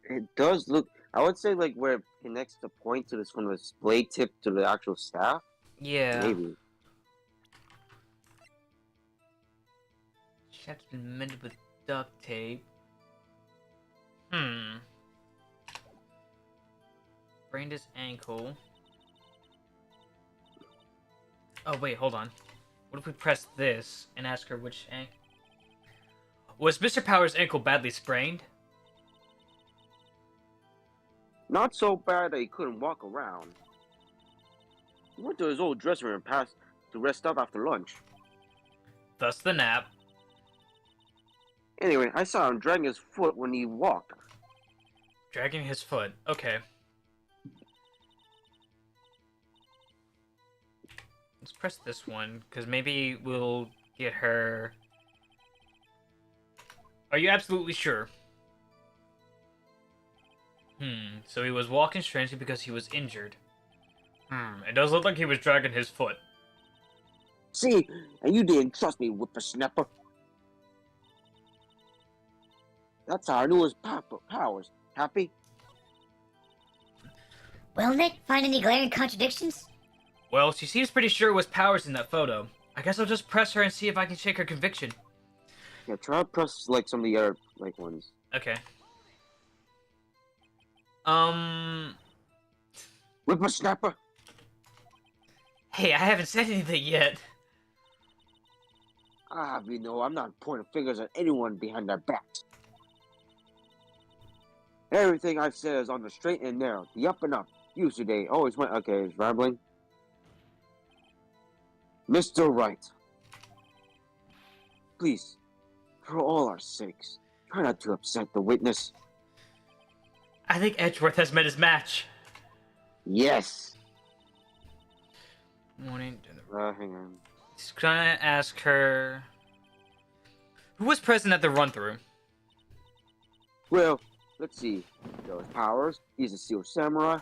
It does look... I would say, like, where it connects the point to this from the blade tip to the actual staff? Yeah. Maybe. Shaft's been mended with duct tape. Sprained his ankle. Oh, wait, hold on. What if we press this and ask her which ankle? Was Mr. Powers' ankle badly sprained? Not so bad that he couldn't walk around. He went to his old dressing room and passed to rest up after lunch. Thus the nap. Anyway, I saw him dragging his foot when he walked. Dragging his foot. Okay. Let's press this one, because maybe we'll get her... Are you absolutely sure? So he was walking strangely because he was injured. It does look like he was dragging his foot. See, and you didn't trust me, whippersnapper. That's how I knew it was Powers. Happy? Well, Nick, find any glaring contradictions? Well, she seems pretty sure it was Powers in that photo. I guess I'll just press her and see if I can shake her conviction. Yeah, try to press, like, some of the other, like, ones. Okay. Whippersnapper? Hey, I haven't said anything yet. You know, I'm not pointing fingers at anyone behind their backs. Everything I've said is on the straight and narrow, the up and up. You today always went, okay, it's rambling. Mr. Wright, please, for all our sakes, try not to upset the witness. I think Edgeworth has met his match. Yes. Morning. Hang on. He's gonna ask her. Who was present at the run-through? Well, let's see. There was Powers. He's a Steel Samurai.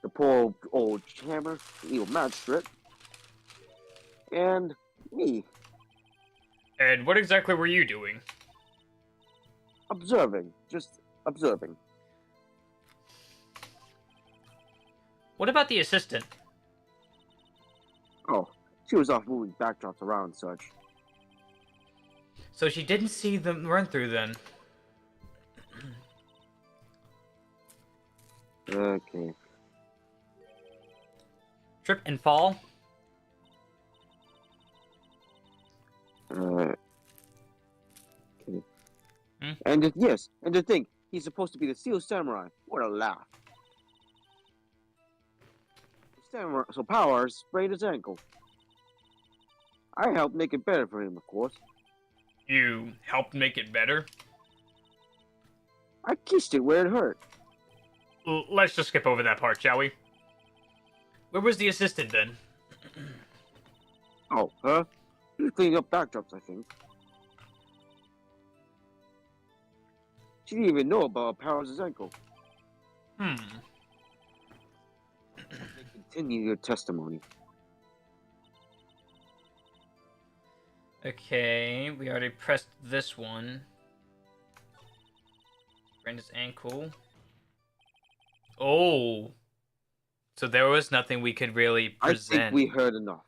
The poor old Hammer, the evil magistrate, and me, And what exactly were you doing? observing, just observing. What about the assistant? Oh, she was off moving backdrops around and such. So she didn't see the run-through then. Okay. Trip and fall? Okay. Hmm? And yes, and to think he's supposed to be the Steel Samurai. What a laugh. Samurai, so Powers sprained his ankle. I helped make it better for him, of course. You helped make it better? I kissed it where it hurt. Let's just skip over that part, shall we? Where was the assistant then? Oh, huh? He was cleaning up backdrops, I think. She didn't even know about Powers' ankle. Continue your testimony. Okay, we already pressed this one. Brenda's ankle. Oh. So there was nothing we could really present. I think we heard enough.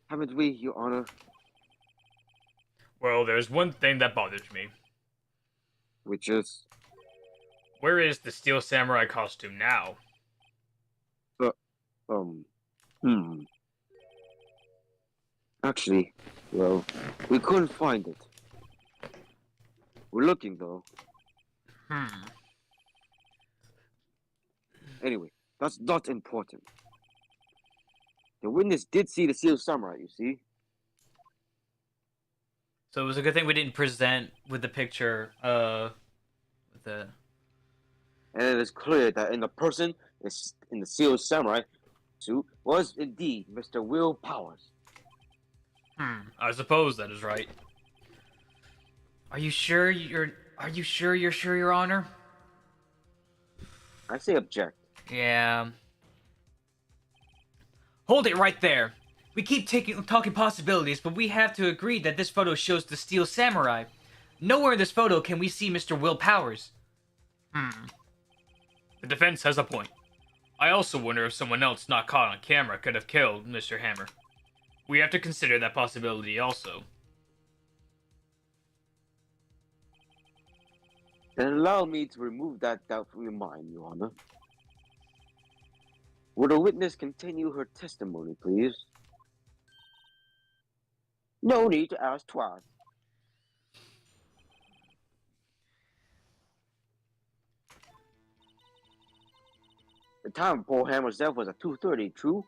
Haven't we, Your Honor? Well, there's one thing that bothers me. Which is... Where is the Steel Samurai costume now? Actually, well, we couldn't find it. We're looking, though. Anyway, that's not important. The witness did see the Steel Samurai, you see? So it was a good thing we didn't present with the picture, the... And it is clear that in the person in the Steel Samurai suit was indeed Mr. Will Powers. I suppose that is right. Are you sure you're sure, Your Honor? I say object. Yeah. Hold it right there. We keep talking possibilities, but we have to agree that this photo shows the Steel Samurai. Nowhere in this photo can we see Mr. Will Powers. The defense has a point. I also wonder if someone else not caught on camera could have killed Mr. Hammer. We have to consider that possibility also. Then allow me to remove that doubt from your mind, Your Honor. Will the witness continue her testimony, please? No need to ask twice. The time Paul Hammer's death was at 2:30, true?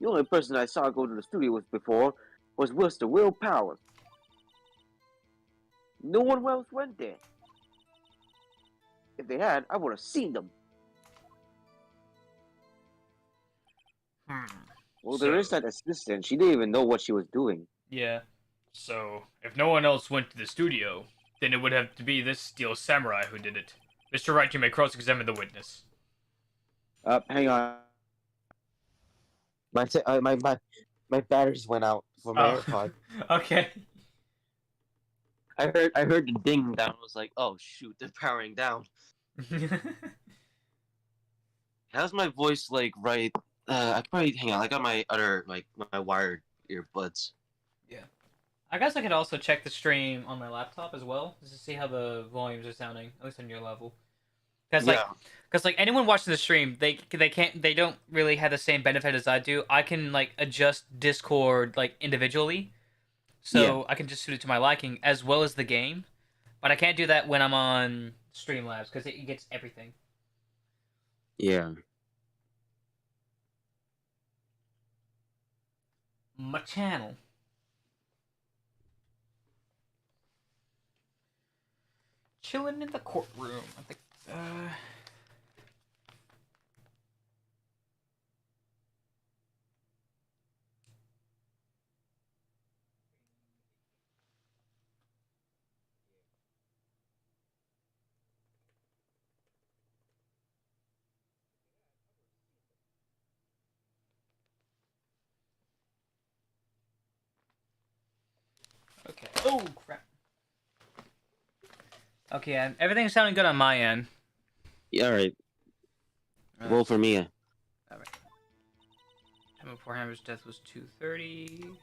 The only person I saw go to the studio with before was Mr. Will Powers. No one else went there. If they had, I would have seen them. Well, there is that assistant. She didn't even know what she was doing. Yeah. So, if no one else went to the studio, then it would have to be this Steel Samurai who did it. Mr. Wright, you may cross-examine the witness. Hang on. My batteries went out for my AirPod. Okay. I heard the ding down. I was like, oh shoot, they're powering down. How's my voice like right? I probably hang on. I got my other my wired earbuds. Yeah. I guess I could also check the stream on my laptop as well, just to see how the volumes are sounding, at least on your level. Because like anyone watching the stream, they don't really have the same benefit as I do. I can like adjust Discord like individually, so I can just suit it to my liking as well as the game, but I can't do that when I'm on Streamlabs because it gets everything. Yeah. my channel. Chilling in the courtroom. I think. Okay. Oh crap. Okay, everything's sounding good on my end. Yeah, all right. Roll for Mia. Alright. Time before Hammer's death was 2:30.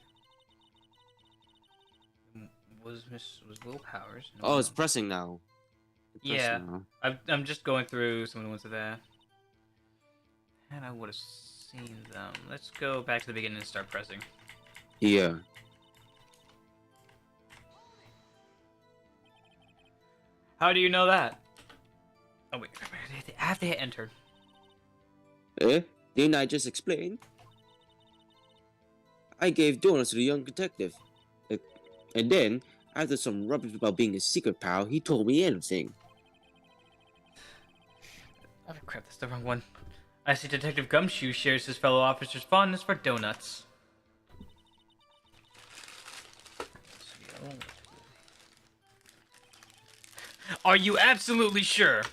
Was Will Powers? No, Oh, it's no. pressing now. It's Yeah. pressing now. I'm just going through some of the ones of that. And I would have seen them. Let's go back to the beginning and start pressing. Yeah. How do you know that? Oh wait, I have to hit enter. Didn't I just explain? I gave donuts to the young detective. And then, after some rubbish about being a secret pal, he told me anything. Oh crap, that's the wrong one. I see Detective Gumshoe shares his fellow officers' fondness for donuts. Are you absolutely sure?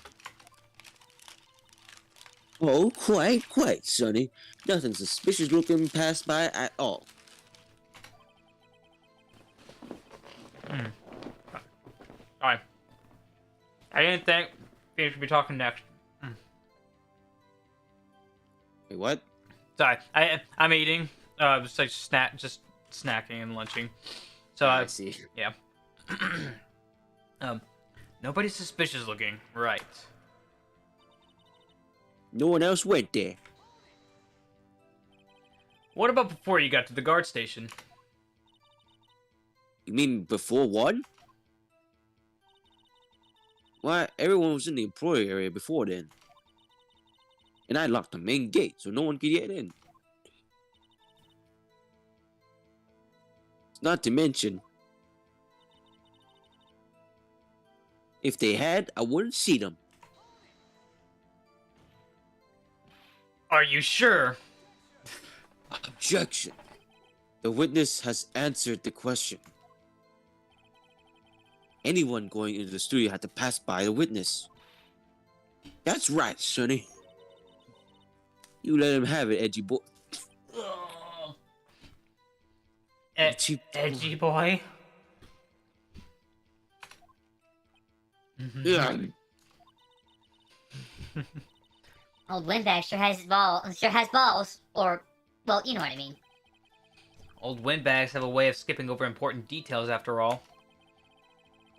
Oh, quite, Sonny. Nothing suspicious looking passed by at all. Alright. I didn't think we should be talking next. Wait, what? Sorry, I'm eating. Just like just snacking and lunching. So I see. Yeah. Nobody's suspicious looking, right? No one else went there. What about before you got to the guard station? You mean before one? Why, everyone was in the employee area before then. And I locked the main gate so no one could get in. Not to mention, if they had, I wouldn't see them. Are you sure? Objection. The witness has answered the question. Anyone going into the studio had to pass by the witness. That's right, Sonny. You let him have it, edgy boy. Edgy boy. Yeah. Old Windbag sure has balls. Or, well, you know what I mean. Old windbags have a way of skipping over important details after all.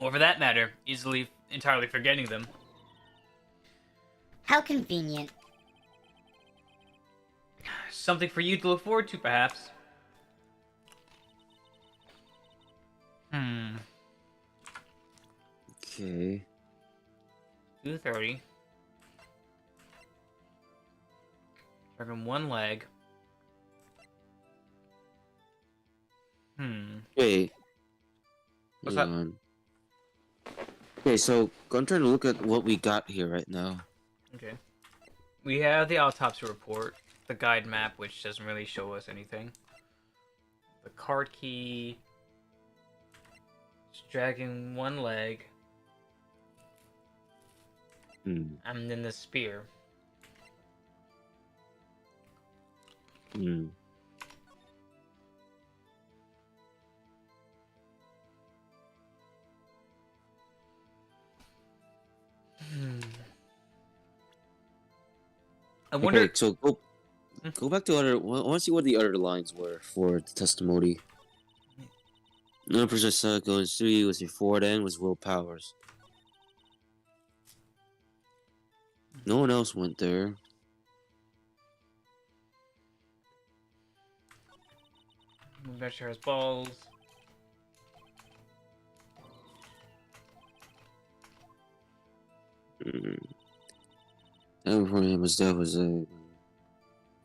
Or for that matter, entirely forgetting them. How convenient. Something for you to look forward to, perhaps. Okay. 2:30. Dragging one leg. Wait. What's Hang that? on. Okay, so I'm trying to look at what we got here right now. Okay. We have the autopsy report, the guide map, which doesn't really show us anything. The card key. It's dragging one leg. And then the spear. I wonder. Okay, so go back to other. I want to see what the other lines were for the testimony. Another person saw going 3 was before then was Will Powers. No one else went there. Venture has balls. That before him was that was a.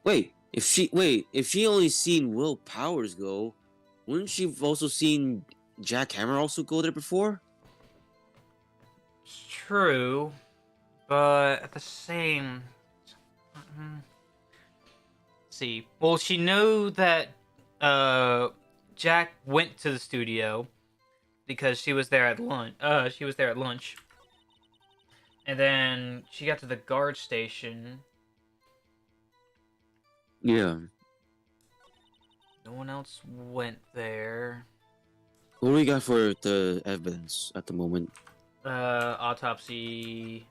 Wait, if she only seen Will Powers go, wouldn't she have also seen Jack Hammer also go there before? It's true, but at the same. Mm, see, well, she knew that Jack went to the studio because she was there at lunch. She was there at lunch, and then she got to the guard station. Yeah. No one else went there. What do we got for the evidence at the moment? Autopsy.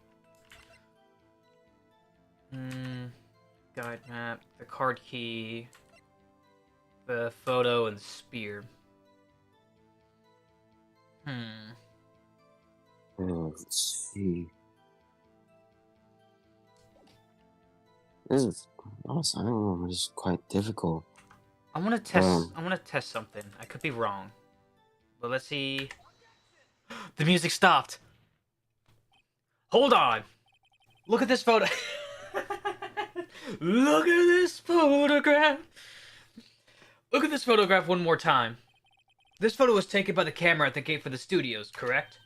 Guide map, the card key, the photo, and the spear. Let's see. This is honestly, I don't know. This is quite difficult. I want to test. I want to test something. I could be wrong, but let's see. The music stopped. Hold on. Look at this photo. Look at this photograph. Look at this photograph one more time. This photo was taken by the camera at the gate for the studios, correct?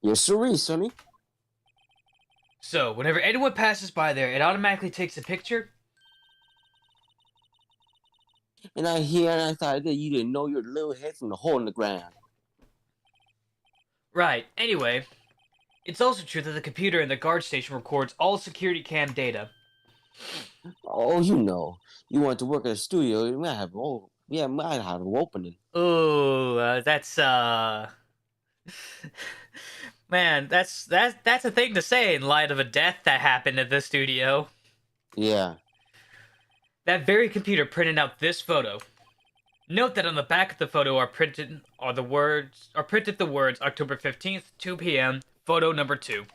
Yes, sirree, Sonny. So, whenever anyone passes by there, it automatically takes a picture? And I thought that you didn't know your little head from the hole in the ground. Right. Anyway, it's also true that the computer in the guard station records all security cam data. Oh, you know. You want to work at a studio, you might have an opening. Ooh, that's man, that's a thing to say in light of a death that happened at the studio. Yeah. That very computer printed out this photo. Note that on the back of the photo are printed the words October 15th, 2 p.m., photo number 2.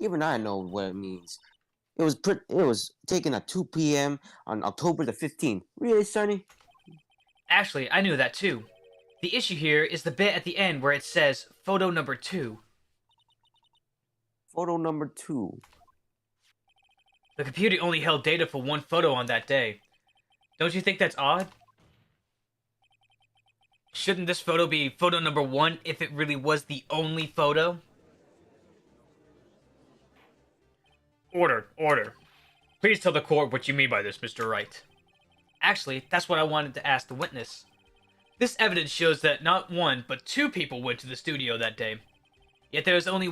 Even I know what it means. It was taken at 2 p.m. on October the 15th. Really, Sonny? Actually, I knew that too. The issue here is the bit at the end where it says photo number 2. Photo number 2. The computer only held data for one photo on that day. Don't you think that's odd? Shouldn't this photo be photo number 1 if it really was the only photo? Order. Please tell the court what you mean by this, Mr. Wright. Actually, that's what I wanted to ask the witness. This evidence shows that not one, but 2 people went to the studio that day. Yet there is only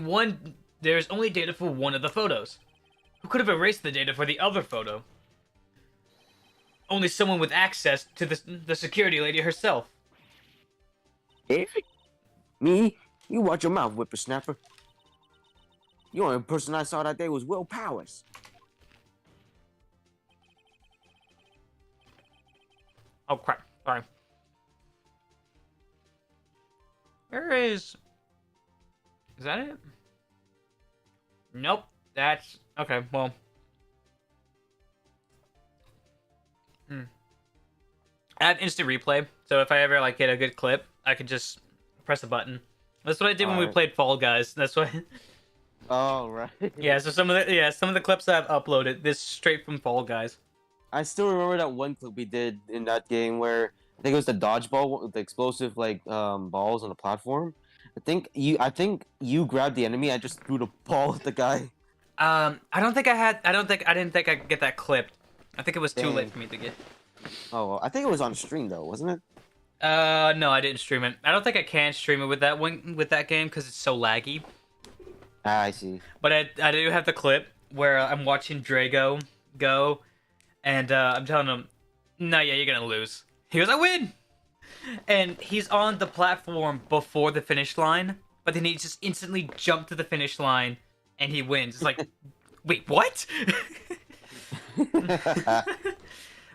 data for one of the photos. Who could have erased the data for the other photo? Only someone with access to the security lady herself. Eric? Me? You watch your mouth, whippersnapper. The only person I saw that day was Will Powers. Oh crap, sorry. Where is that it? Nope, that's... Okay, well... I have instant replay, so if I ever like get a good clip, I could just press a button. That's what I did when we played Fall Guys. That's what. Oh right. Yeah, so some of the clips I've uploaded this straight from Fall Guys. I still remember that one clip we did in that game where I think it was the dodgeball with the explosive balls on the platform. I think you grabbed the enemy. I just threw the ball at the guy. I didn't think I could get that clipped. I think it was too Dang. late for me to get. Oh, well, I think it was on stream though, wasn't it? No, I didn't stream it. I don't think I can stream it with that game because it's so laggy. Ah, I see. But I do have the clip where I'm watching Drago go, and I'm telling him, "No, yeah, you're gonna lose." He goes, "I win," and he's on the platform before the finish line, but then he just instantly jumped to the finish line, and he wins. It's like, wait, what?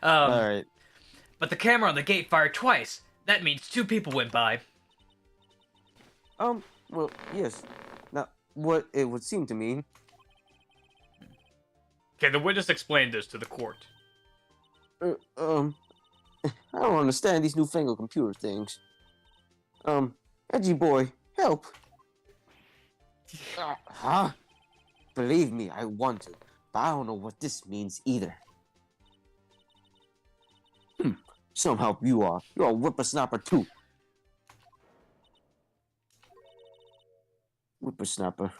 All right. But the camera on the gate fired twice. That means 2 people went by. Well, yes. Now, what it would seem to mean. Can the witness explain this to the court? I don't understand these newfangled computer things. Edgy boy, help. Huh? Believe me, I want to. but I don't know what this means either. Some help you are. You're a whippersnapper too. Whippersnapper.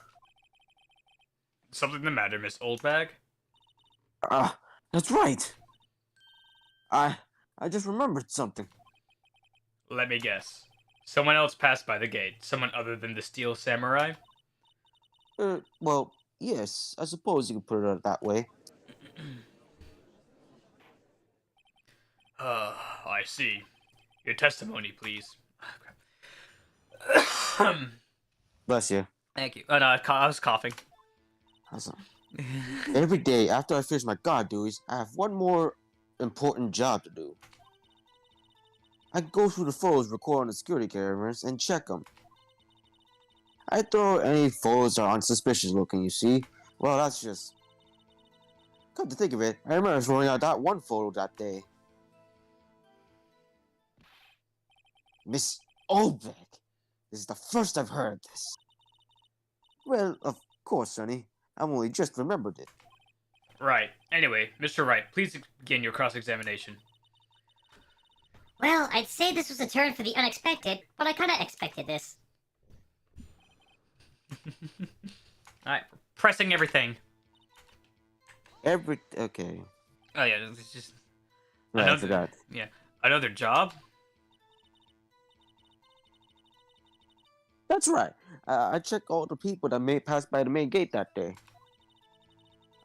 Something the matter, Miss Oldbag? Ah, that's right. I just remembered something. Let me guess. Someone else passed by the gate. Someone other than the Steel Samurai? Well, yes, I suppose you could put it that way. I see. Your testimony, please. Bless you. Thank you. Oh, no, I was coughing. Awesome. Every day after I finish my guard duties, I have one more important job to do. I go through the photos recorded on the security cameras and check them. I throw any photos that are unsuspicious looking, you see. Well, that's just... Come to think of it, I remember throwing out that one photo that day. Miss Olbeck. This is the first I've heard of this. Well, of course, Sonny. I've only just remembered it. Right. Anyway, Mr. Wright, please begin your cross-examination. Well, I'd say this was a turn for the unexpected, but I kind of expected this. Alright, pressing everything. Okay. Oh yeah, it's just... Right, I forgot. Another job? That's right. I check all the people that may pass by the main gate that day.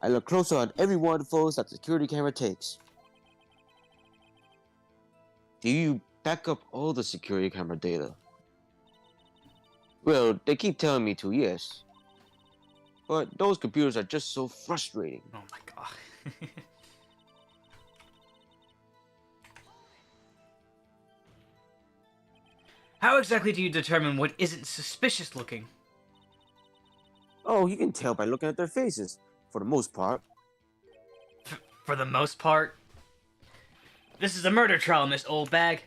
I look closer on every one of the photos that the security camera takes. Do you back up all the security camera data? Well, they keep telling me to, yes. But those computers are just so frustrating. Oh my god. How exactly do you determine what isn't suspicious looking? Oh, you can tell by looking at their faces, for the most part. For the most part? This is a murder trial, Miss Oldbag.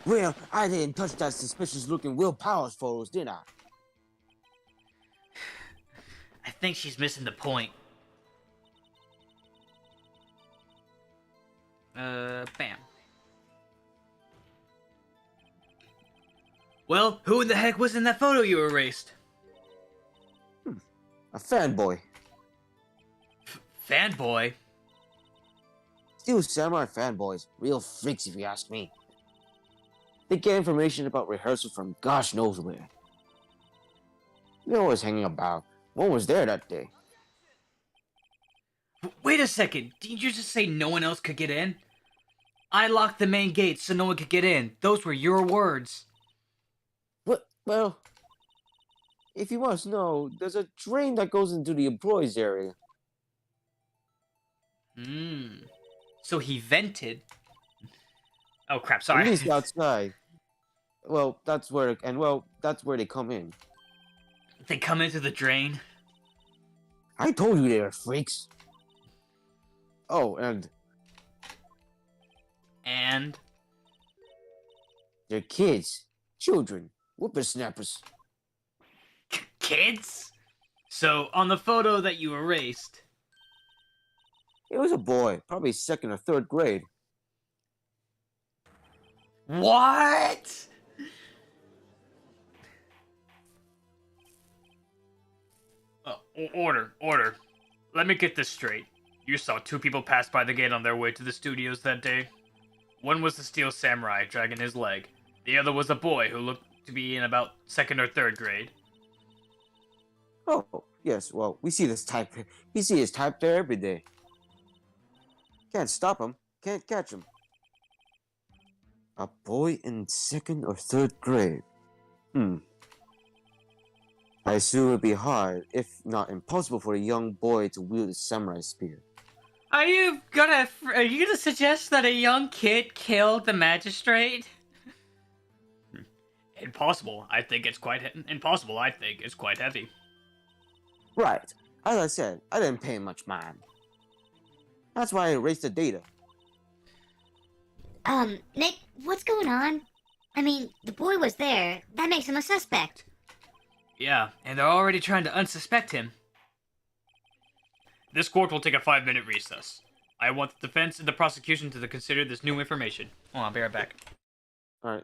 Well, I didn't touch that suspicious-looking Will Powers photos, did I? I think she's missing the point. Bam. Well, who in the heck was in that photo you erased? A fanboy. Fanboy? Steel Samurai fanboys. Real freaks, if you ask me. They get information about rehearsals from gosh knows where. They're always hanging about. One was there that day. Wait a second, didn't you just say no one else could get in? I locked the main gate so no one could get in. Those were your words. What? Well, if you must know, there's a drain that goes into the employees area. So he vented. Oh crap, sorry. At least outside. Well, that's where they come in. They come into the drain. I told you they were freaks. Oh, and they're kids, children, whippersnappers. Kids? So on the photo that you erased, It was a boy, probably second or third grade. what? Order. Let me get this straight. You saw two people pass by the gate on their way to the studios that day. One was the Steel Samurai dragging his leg. The other was a boy who looked to be in about second or third grade. Oh, yes, well, we see his type there every day. Can't stop him, can't catch him. A boy in second or third grade. I assume it would be hard, if not impossible, for a young boy to wield a samurai spear. Are you gonna suggest that a young kid killed the magistrate? Impossible. I think it's quite heavy. Right. As I said, I didn't pay much mind. That's why I erased the data. Nick, what's going on? I mean, the boy was there. That makes him a suspect. Yeah, and they're already trying to unsuspect him. This court will take a 5-minute recess. I want the defense and the prosecution to consider this new information. Hold on, I'll be right back. All right.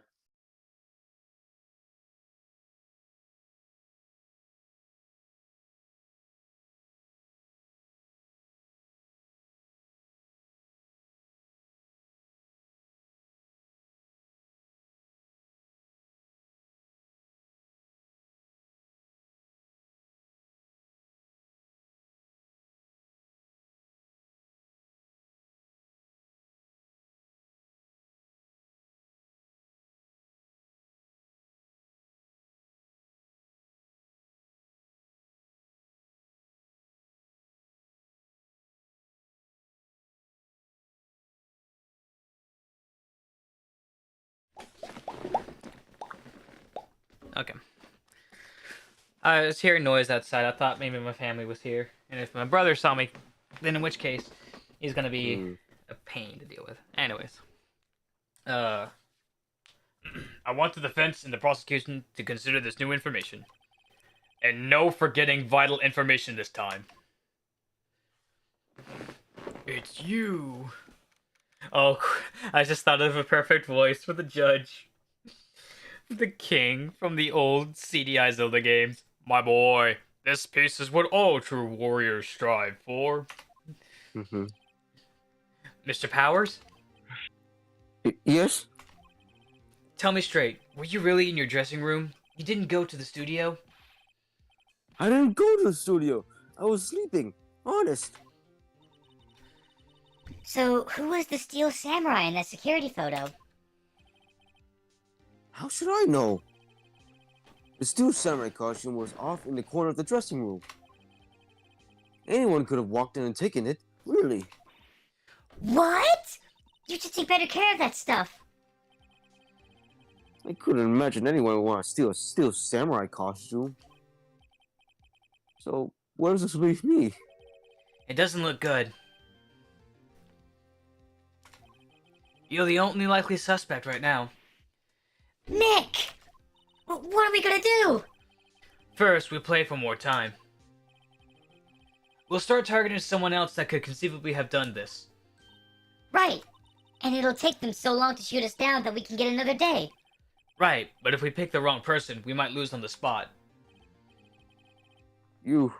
Okay. I was hearing noise outside. I thought maybe my family was here. And if my brother saw me, then in which case, he's gonna be a pain to deal with. Anyways. I want the defense and the prosecution to consider this new information. And no forgetting vital information this time. It's you. Oh, I just thought of a perfect voice for the judge. The king from the old CDI Zelda games. My boy, this piece is what all true warriors strive for. Mm-hmm. Mr. Powers? Yes? Tell me straight, were you really in your dressing room? You didn't go to the studio? I didn't go to the studio. I was sleeping. Honest. So, who was the Steel Samurai in that security photo? How should I know? The Steel Samurai costume was off in the corner of the dressing room. Anyone could have walked in and taken it. Really? What? You should take better care of that stuff. I couldn't imagine anyone would want to steal a Steel Samurai costume. So, where does this leave me? It doesn't look good. You're the only likely suspect right now. Nick! What are we gonna do? First, we play for more time. We'll start targeting someone else that could conceivably have done this. Right. And it'll take them so long to shoot us down that we can get another day. Right, but if we pick the wrong person, we might lose on the spot. You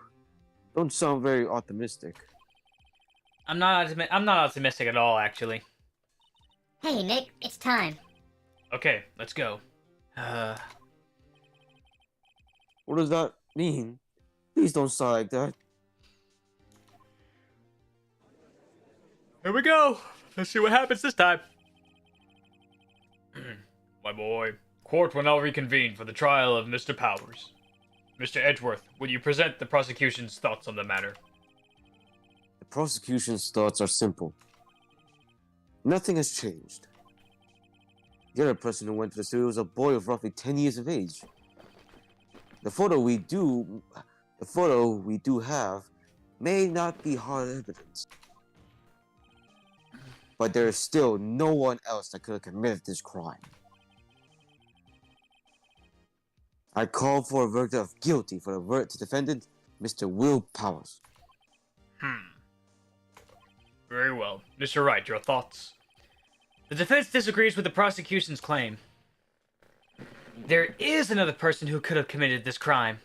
don't sound very optimistic. I'm not optimistic at all, actually. Hey, Nick, it's time. Okay, let's go. What does that mean? Please don't sound like that. Here we go. Let's see what happens this time. My boy, court will now reconvene for the trial of Mr. Powers. Mr. Edgeworth, will you present the prosecution's thoughts on the matter? The prosecution's thoughts are simple. Nothing has changed. The other person who went to the studio was a boy of roughly 10 years of age. The photo we do have may not be hard evidence. But there is still no one else that could have committed this crime. I call for a verdict of guilty for the defendant, Mr. Will Powers. Very well. Mr. Wright, your thoughts? The defense disagrees with the prosecution's claim. There is another person who could have committed this crime.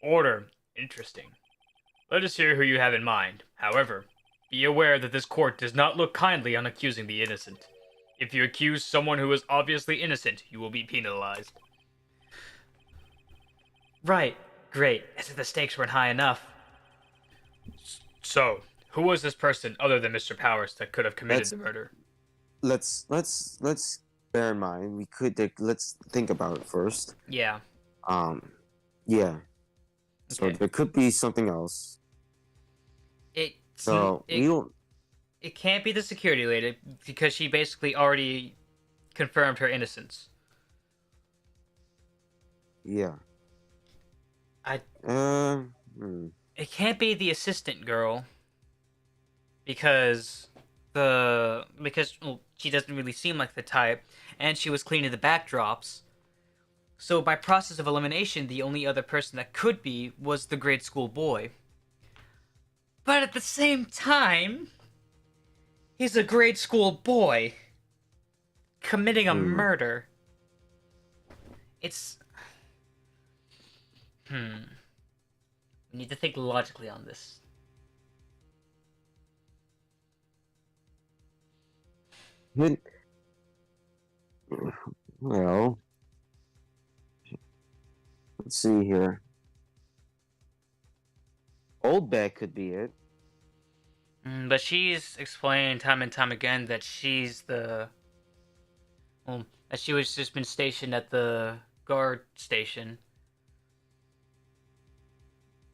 Order. Interesting. Let us hear who you have in mind. However, be aware that this court does not look kindly on accusing the innocent. If you accuse someone who is obviously innocent, you will be penalized. Right. Great. As if the stakes weren't high enough. So, who was this person other than Mr. Powers that could have committed the murder? Let's bear in mind let's think about it first. Yeah. Yeah. So Okay. there could be something else. It can't be the security lady because she basically already confirmed her innocence. Yeah. It can't be the assistant girl because she doesn't really seem like the type, and she was cleaning the backdrops. So by process of elimination, the only other person that could be was the grade school boy. But at the same time, he's a grade school boy committing a murder. It's... We need to think logically on this. Well, let's see here. Old bag could be it. But she's explained time and time again that she's the... Well, that she was just been stationed at the guard station.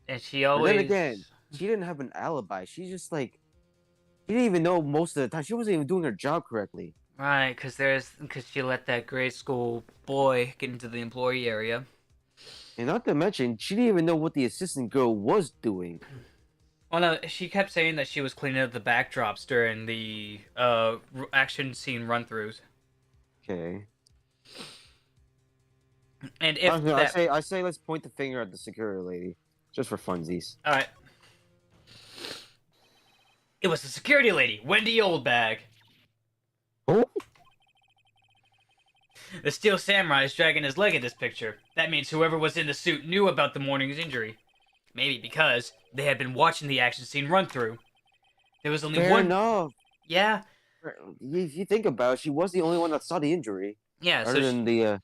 And she But always... then again, she didn't have an alibi. She's just like, she didn't even know most of the time. She wasn't even doing her job correctly. Right, because she let that grade school boy get into the employee area. And not to mention, she didn't even know what the assistant girl was doing. Well, no, she kept saying that she was cleaning up the backdrops during the action scene run-throughs. Okay. And if I say let's point the finger at the security lady, just for funsies. All right. It was the security lady, Wendy Oldbag. Oh. The Steel Samurai is dragging his leg in this picture. That means whoever was in the suit knew about the morning's injury. Maybe because they had been watching the action scene run through. There was only Fair one. enough. Yeah. If you think about it, she was the only one that saw the injury. Yeah. Other than the.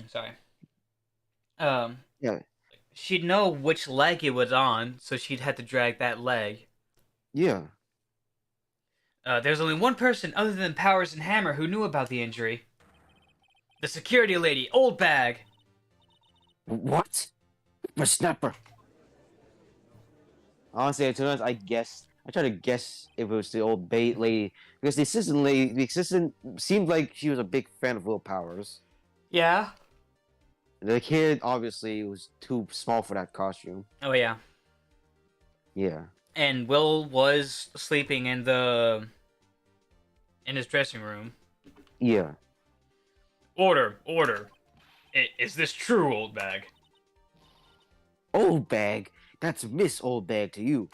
Sorry. Yeah. She'd know which leg it was on, so she'd had to drag that leg. Yeah. There's only one person other than Powers and Hammer who knew about the injury. The security lady, Oldbag. What? The snapper. Honestly, to be honest, I try to guess if it was the old bait lady because the assistant seemed like she was a big fan of Will Powers. Yeah. The kid obviously was too small for that costume. Oh yeah. Yeah. And Will was sleeping in his dressing room. Yeah. Order. Is this true, Oldbag? Old bag. That's Miss Old Bag to you.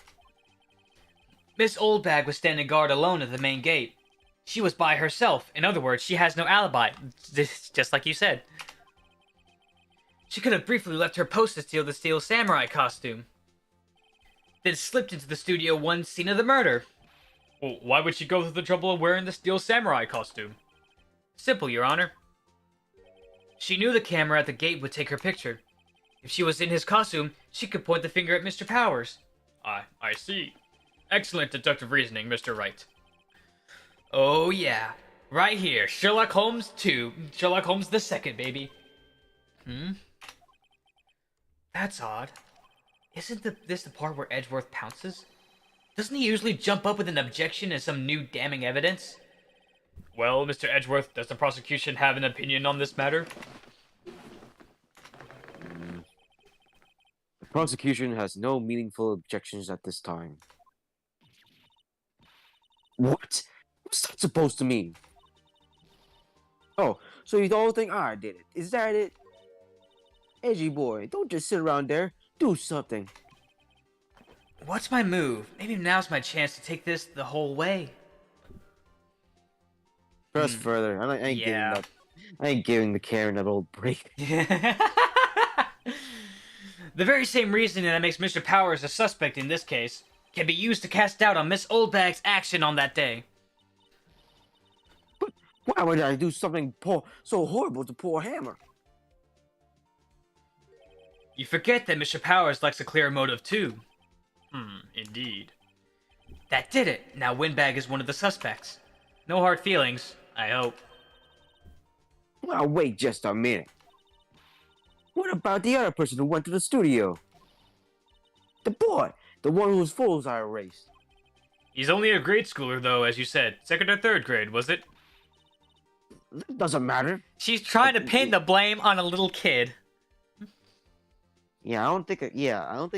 Miss Oldbag was standing guard alone at the main gate. She was by herself. In other words, she has no alibi. Just like you said. She could have briefly left her post to steal the Steel Samurai costume. Then slipped into the studio one scene of the murder. Well, why would she go through the trouble of wearing the Steel Samurai costume? Simple, Your Honor. She knew the camera at the gate would take her picture. If she was in his costume, she could point the finger at Mr. Powers. I see. Excellent deductive reasoning, Mr. Wright. Oh yeah. Right here, Sherlock Holmes 2. Sherlock Holmes the second, baby. That's odd. Isn't this the part where Edgeworth pounces? Doesn't he usually jump up with an objection and some new damning evidence? Well, Mr. Edgeworth, does the prosecution have an opinion on this matter? The prosecution has no meaningful objections at this time. What? What's that supposed to mean? Oh, so you don't think I did it? Is that it? Edgy boy, don't just sit around there. Do something. What's my move? Maybe now's my chance to take this the whole way. Press further. I ain't giving the Karen that old break. The very same reasoning that makes Mr. Powers a suspect in this case can be used to cast doubt on Miss Oldbag's action on that day. But why would I do something so horrible to poor Hammer? You forget that Mr. Powers likes a clear motive too. Indeed. That did it. Now Windbag is one of the suspects. No hard feelings, I hope. Well, wait just a minute. What about the other person who went to the studio? The boy, the one whose fools I erased. He's only a grade schooler though, as you said. Second or third grade, was it? That doesn't matter. She's trying to pin the blame on a little kid. Yeah, I don't think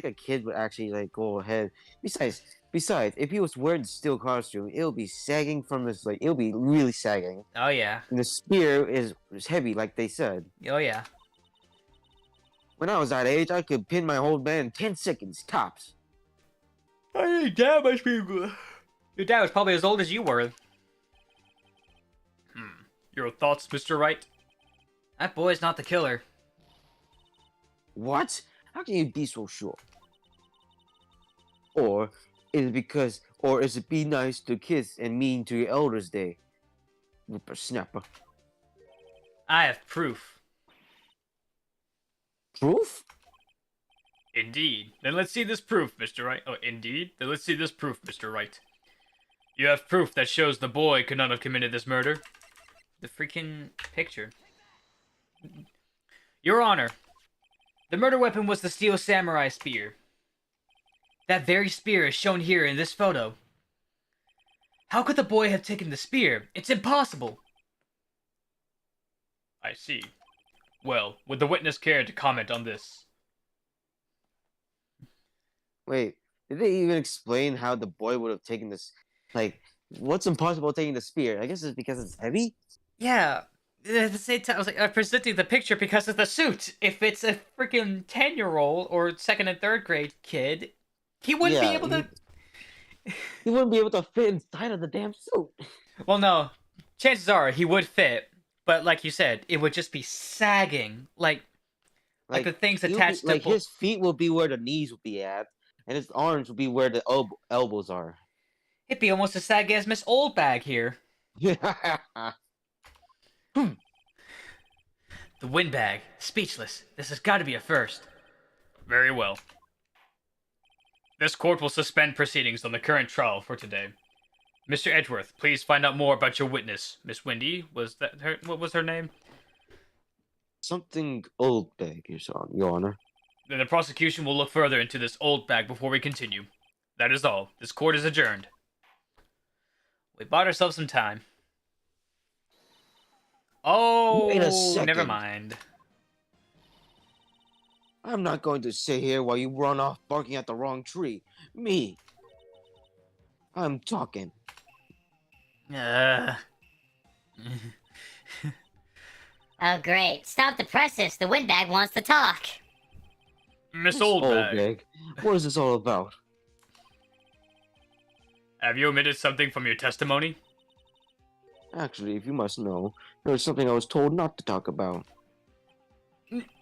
a kid would actually like go ahead. Besides, if he was wearing the steel costume, it'll be sagging from his like it'll be really sagging. Oh yeah. And the spear is heavy, like they said. Oh yeah. When I was that age, I could pin my whole man in 10 seconds tops. I think Dad must be. Your dad was probably as old as you were. Your thoughts, Mr. Wright? That boy's not the killer. What? How can you be so sure? Or is it be nice to kids and mean to your elders day? Whippersnapper. I have proof. Proof? Indeed. Then let's see this proof, Mr. Wright. Oh, indeed? Then let's see this proof, Mr. Wright. You have proof that shows the boy could not have committed this murder. The freaking picture. Your Honor, the murder weapon was the steel samurai spear. That very spear is shown here in this photo. How could the boy have taken the spear? It's impossible. I see. Well, would the witness care to comment on this? Wait, did they even explain how the boy would have taken this? Like, what's impossible taking the spear? I guess it's because it's heavy? Yeah. At the same time, I was like, I'm presenting the picture because of the suit. If it's a freaking 10-year-old or second and third grade kid, he wouldn't be able to. He wouldn't be able to fit inside of the damn suit. Well, no. Chances are he would fit, but like you said, it would just be sagging, like the things attached to. Like his feet will be where the knees will be at, and his arms will be where the elbows are. It'd be almost as saggy as Miss Oldbag here. The windbag, speechless. This has got to be a first. Very well. This court will suspend proceedings on the current trial for today. Mr. Edgeworth, please find out more about your witness. Miss Wendy, was that her? What was her name? Something old bag, Your Honor. Then the prosecution will look further into this old bag before we continue. That is all. This court is adjourned. We bought ourselves some time. Oh, Wait a second. never mind. I'm not going to sit here while you run off barking at the wrong tree. Me. I'm talking. Oh, great. Stop the presses. The windbag wants to talk. Miss Old Oldbag, bag. What is this all about? have you omitted something from your testimony? Actually, if you must know, there's something I was told not to talk about.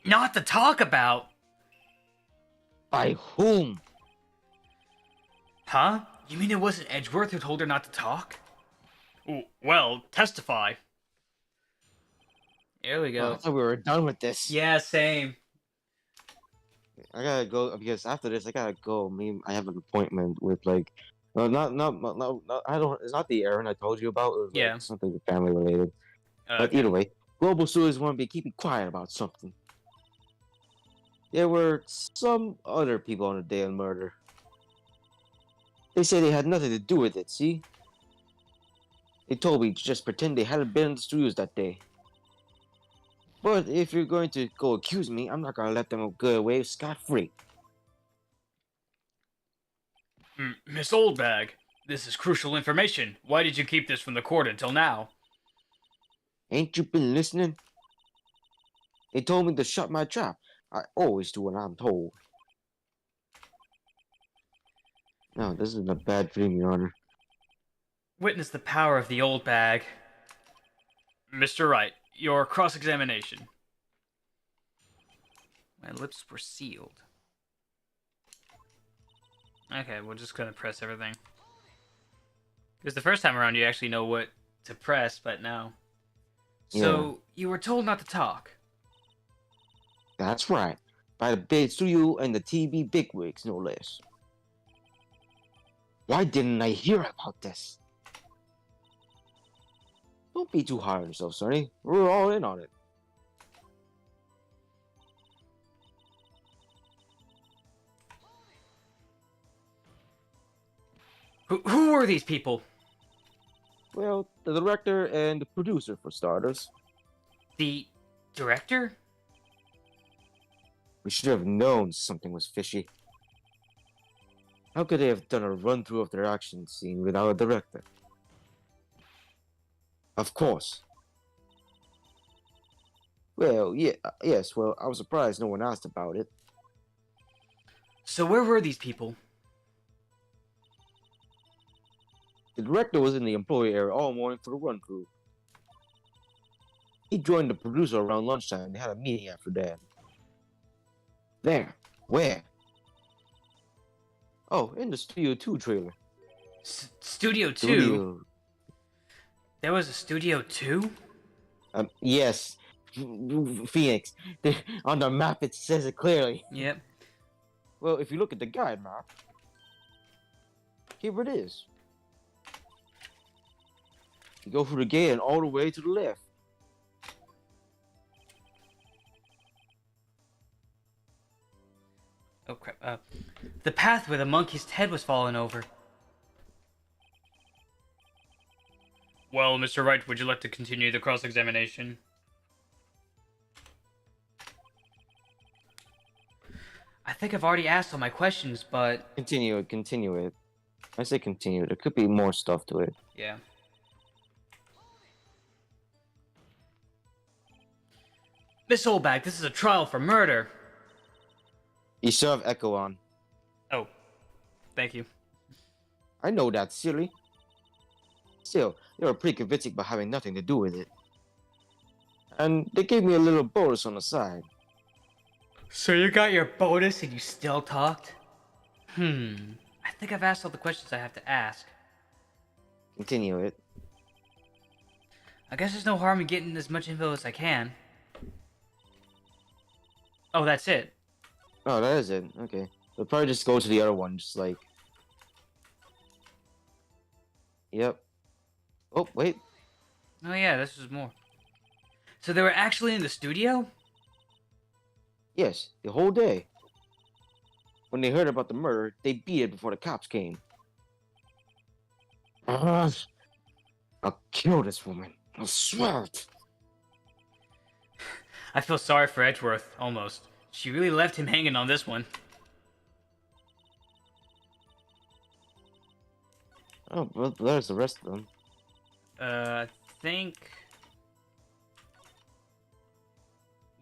Not to talk about? By whom? Huh? You mean it wasn't Edgeworth who told her not to talk? Well, testify. There we I go. thought we were done with this. Yeah, same. I gotta go because after this I gotta go. I have an appointment with like, not I don't. It's not the errand I told you about. It was, Yeah. like, something family related. But either way, Global Stewards want to be keeping quiet about something. There were some other people on the day of the murder. They say they had nothing to do with it. See? They told me to just pretend they hadn't been in the studios that day. But if you're going to go accuse me, I'm not gonna let them go away scot-free. Miss Oldbag, this is crucial information. Why did you keep this from the court until now? Ain't you been listening? They told me to shut my trap. I always do what I'm told. No, this isn't a bad dream, Your Honor. Witness the power of the old bag. Mr. Wright, your cross-examination. My lips were sealed. Okay, we're just gonna press everything. Because the first time around you actually know what to press, but now. So, you were told not to talk. That's right. By the big studio and the TV bigwigs, no less. Why didn't I hear about this? Don't be too hard on yourself, Sonny. We're all in on it. Who were these people? Well, the director and the producer, for starters. The director? We should have known something was fishy. How could they have done a run-through of their action scene without a director? Of course. Well, yes, well, I was surprised no one asked about it. So where were these people? The director was in the employee area all morning for the run-through. He joined the producer around lunchtime and they had a meeting after that. There. Where? Oh, in the Studio 2 trailer. Studio 2? Studio. There was a Studio 2? Yes. Phoenix. On the map it says it clearly. Yep. Well, if you look at the guide map, here it is. You go through the gate and all the way to the left. Oh crap. The path where the monkey's head was fallen over. Well, Mr. Wright, would you like to continue the cross-examination? I think I've already asked all my questions, but... Continue it. I say continue. There could be more stuff to it. Yeah. Miss Oldbag, this is a trial for murder. You still have Echo on. Oh. Thank you. I know that's silly. Still, they were pretty convincing about having nothing to do with it. And they gave me a little bonus on the side. So you got your bonus and you still talked? I think I've asked all the questions I have to ask. Continue it. I guess there's no harm in getting as much info as I can. Oh, that's it. Oh, that is it. Okay. We'll probably just go to the other one, just like... Yep. Oh, wait. Oh yeah, this is more. So they were actually in the studio? Yes, the whole day. When they heard about the murder, they beat it before the cops came. I'll kill this woman. I swear it. I feel sorry for Edgeworth, almost. She really left him hanging on this one. Oh, well, there's the rest of them. I think...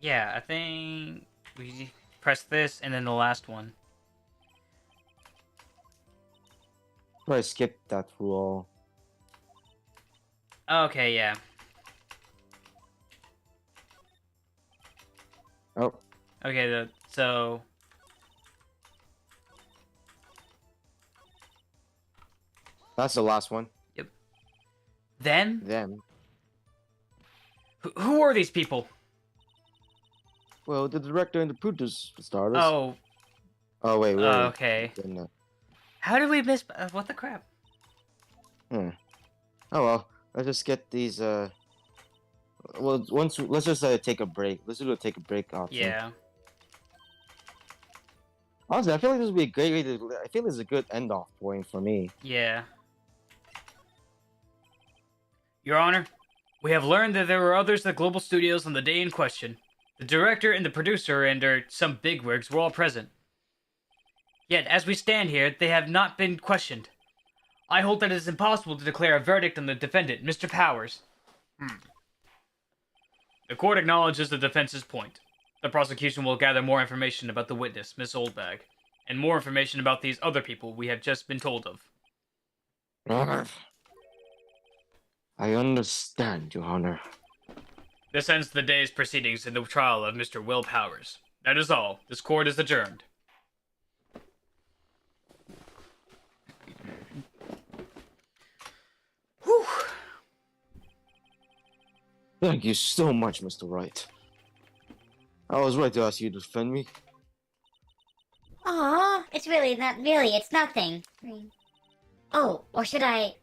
Yeah, I think... We press this, and then the last one. Probably skip that through all. Okay, yeah. Oh, Okay, so... that's the last one. Then? Them. Who are these people? Well, the director and the producers, for starters. Oh, Oh, wait. okay. Then, How did we miss... what the crap? Oh, well. Let's just get these, Well, let's just take a break. Let's do a take a break option. Yeah. Honestly, I feel like this would be a great way to... I feel this is a good end-off point for me. Yeah. Your Honor, we have learned that there were others at Global Studios on the day in question. The director and the producer and some bigwigs were all present. Yet, as we stand here, they have not been questioned. I hold that it is impossible to declare a verdict on the defendant, Mr. Powers. The court acknowledges the defense's point. The prosecution will gather more information about the witness, Miss Oldbag, and more information about these other people we have just been told of. I understand, Your Honor. This ends the day's proceedings in the trial of Mr. Will Powers. That is all. This court is adjourned. Whew. Thank you so much, Mr. Wright. I was right to ask you to defend me. Aw, it's really not really, it's nothing. Oh, or should I...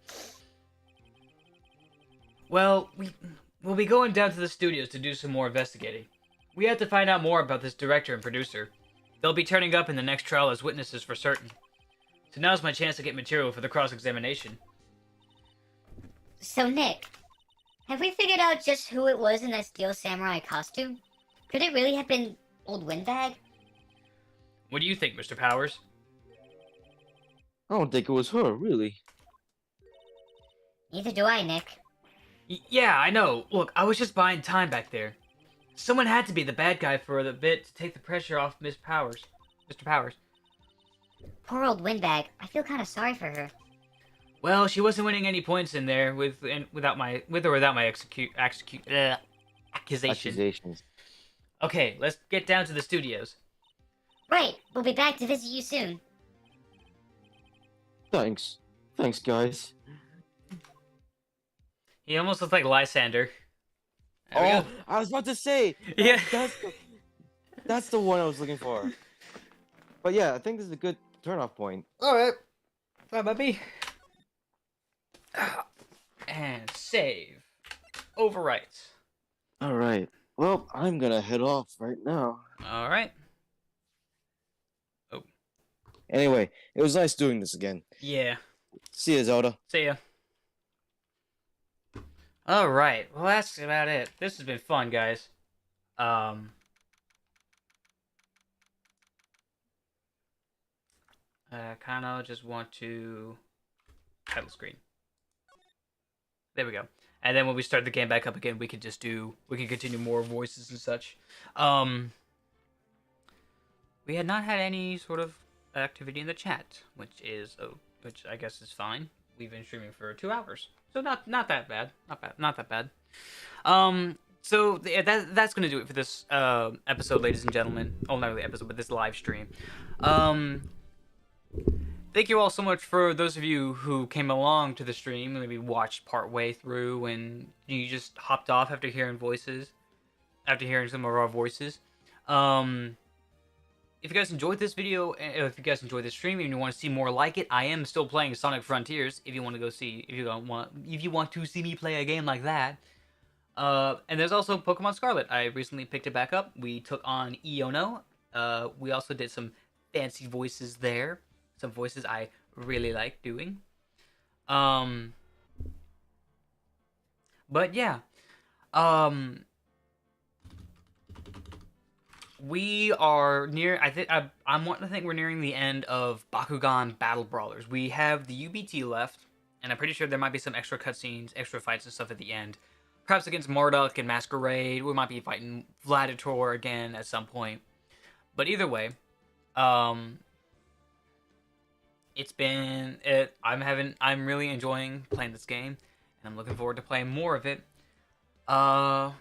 Well, we'll be going down to the studios to do some more investigating. We have to find out more about this director and producer. They'll be turning up in the next trial as witnesses for certain. So now's my chance to get material for the cross-examination. So, Nick, have we figured out just who it was in that Steel Samurai costume? Could it really have been Old Windbag? What do you think, Mr. Powers? I don't think it was her, really. Neither do I, Nick. Yeah, I know. Look, I was just buying time back there. Someone had to be the bad guy for the bit to take the pressure off Miss Powers. Mr. Powers. Poor old Windbag. I feel kind of sorry for her. Well, she wasn't winning any points in there with or without my accusation. Accusations. Okay, let's get down to the studios. Right, we'll be back to visit you soon. Thanks. Thanks, guys. He almost looks like Lysander. There we Oh, go. I was about to say. Yeah. That's the one I was looking for. But yeah, I think this is a good turn-off point. Alright. Bye, baby. And save. Overwrite. All right. Well, I'm gonna head off right now. Alright. Anyway, it was nice doing this again. Yeah. See you, Zelda. See ya. Alright, well that's about it. This has been fun, guys. Kinda just want to title screen. There we go. And then when we start the game back up again, we can continue more voices and such. We had not had any sort of activity in the chat, which I guess is fine. We've been streaming for 2 hours, so not that bad. Not that bad. So that's gonna do it for this episode, ladies and gentlemen. Oh, not really episode, but this live stream. Thank you all so much for those of you who came along to the stream, maybe watched part way through, and you just hopped off after hearing some of our voices. If you guys enjoyed this video, if you guys enjoyed this stream, and you want to see more like it, I am still playing Sonic Frontiers. If you want to see me play a game like that. And there's also Pokemon Scarlet. I recently picked it back up. We took on Iono. We also did some fancy voices there. Some voices I really like doing. But yeah. We are near. I'm wanting to think we're nearing the end of Bakugan Battle Brawlers. We have the UBT left, and I'm pretty sure there might be some extra cutscenes, extra fights and stuff at the end. Perhaps against Marduk and Masquerade. We might be fighting Gladiator again at some point. But either way, I'm really enjoying playing this game, and I'm looking forward to playing more of it. Yeah.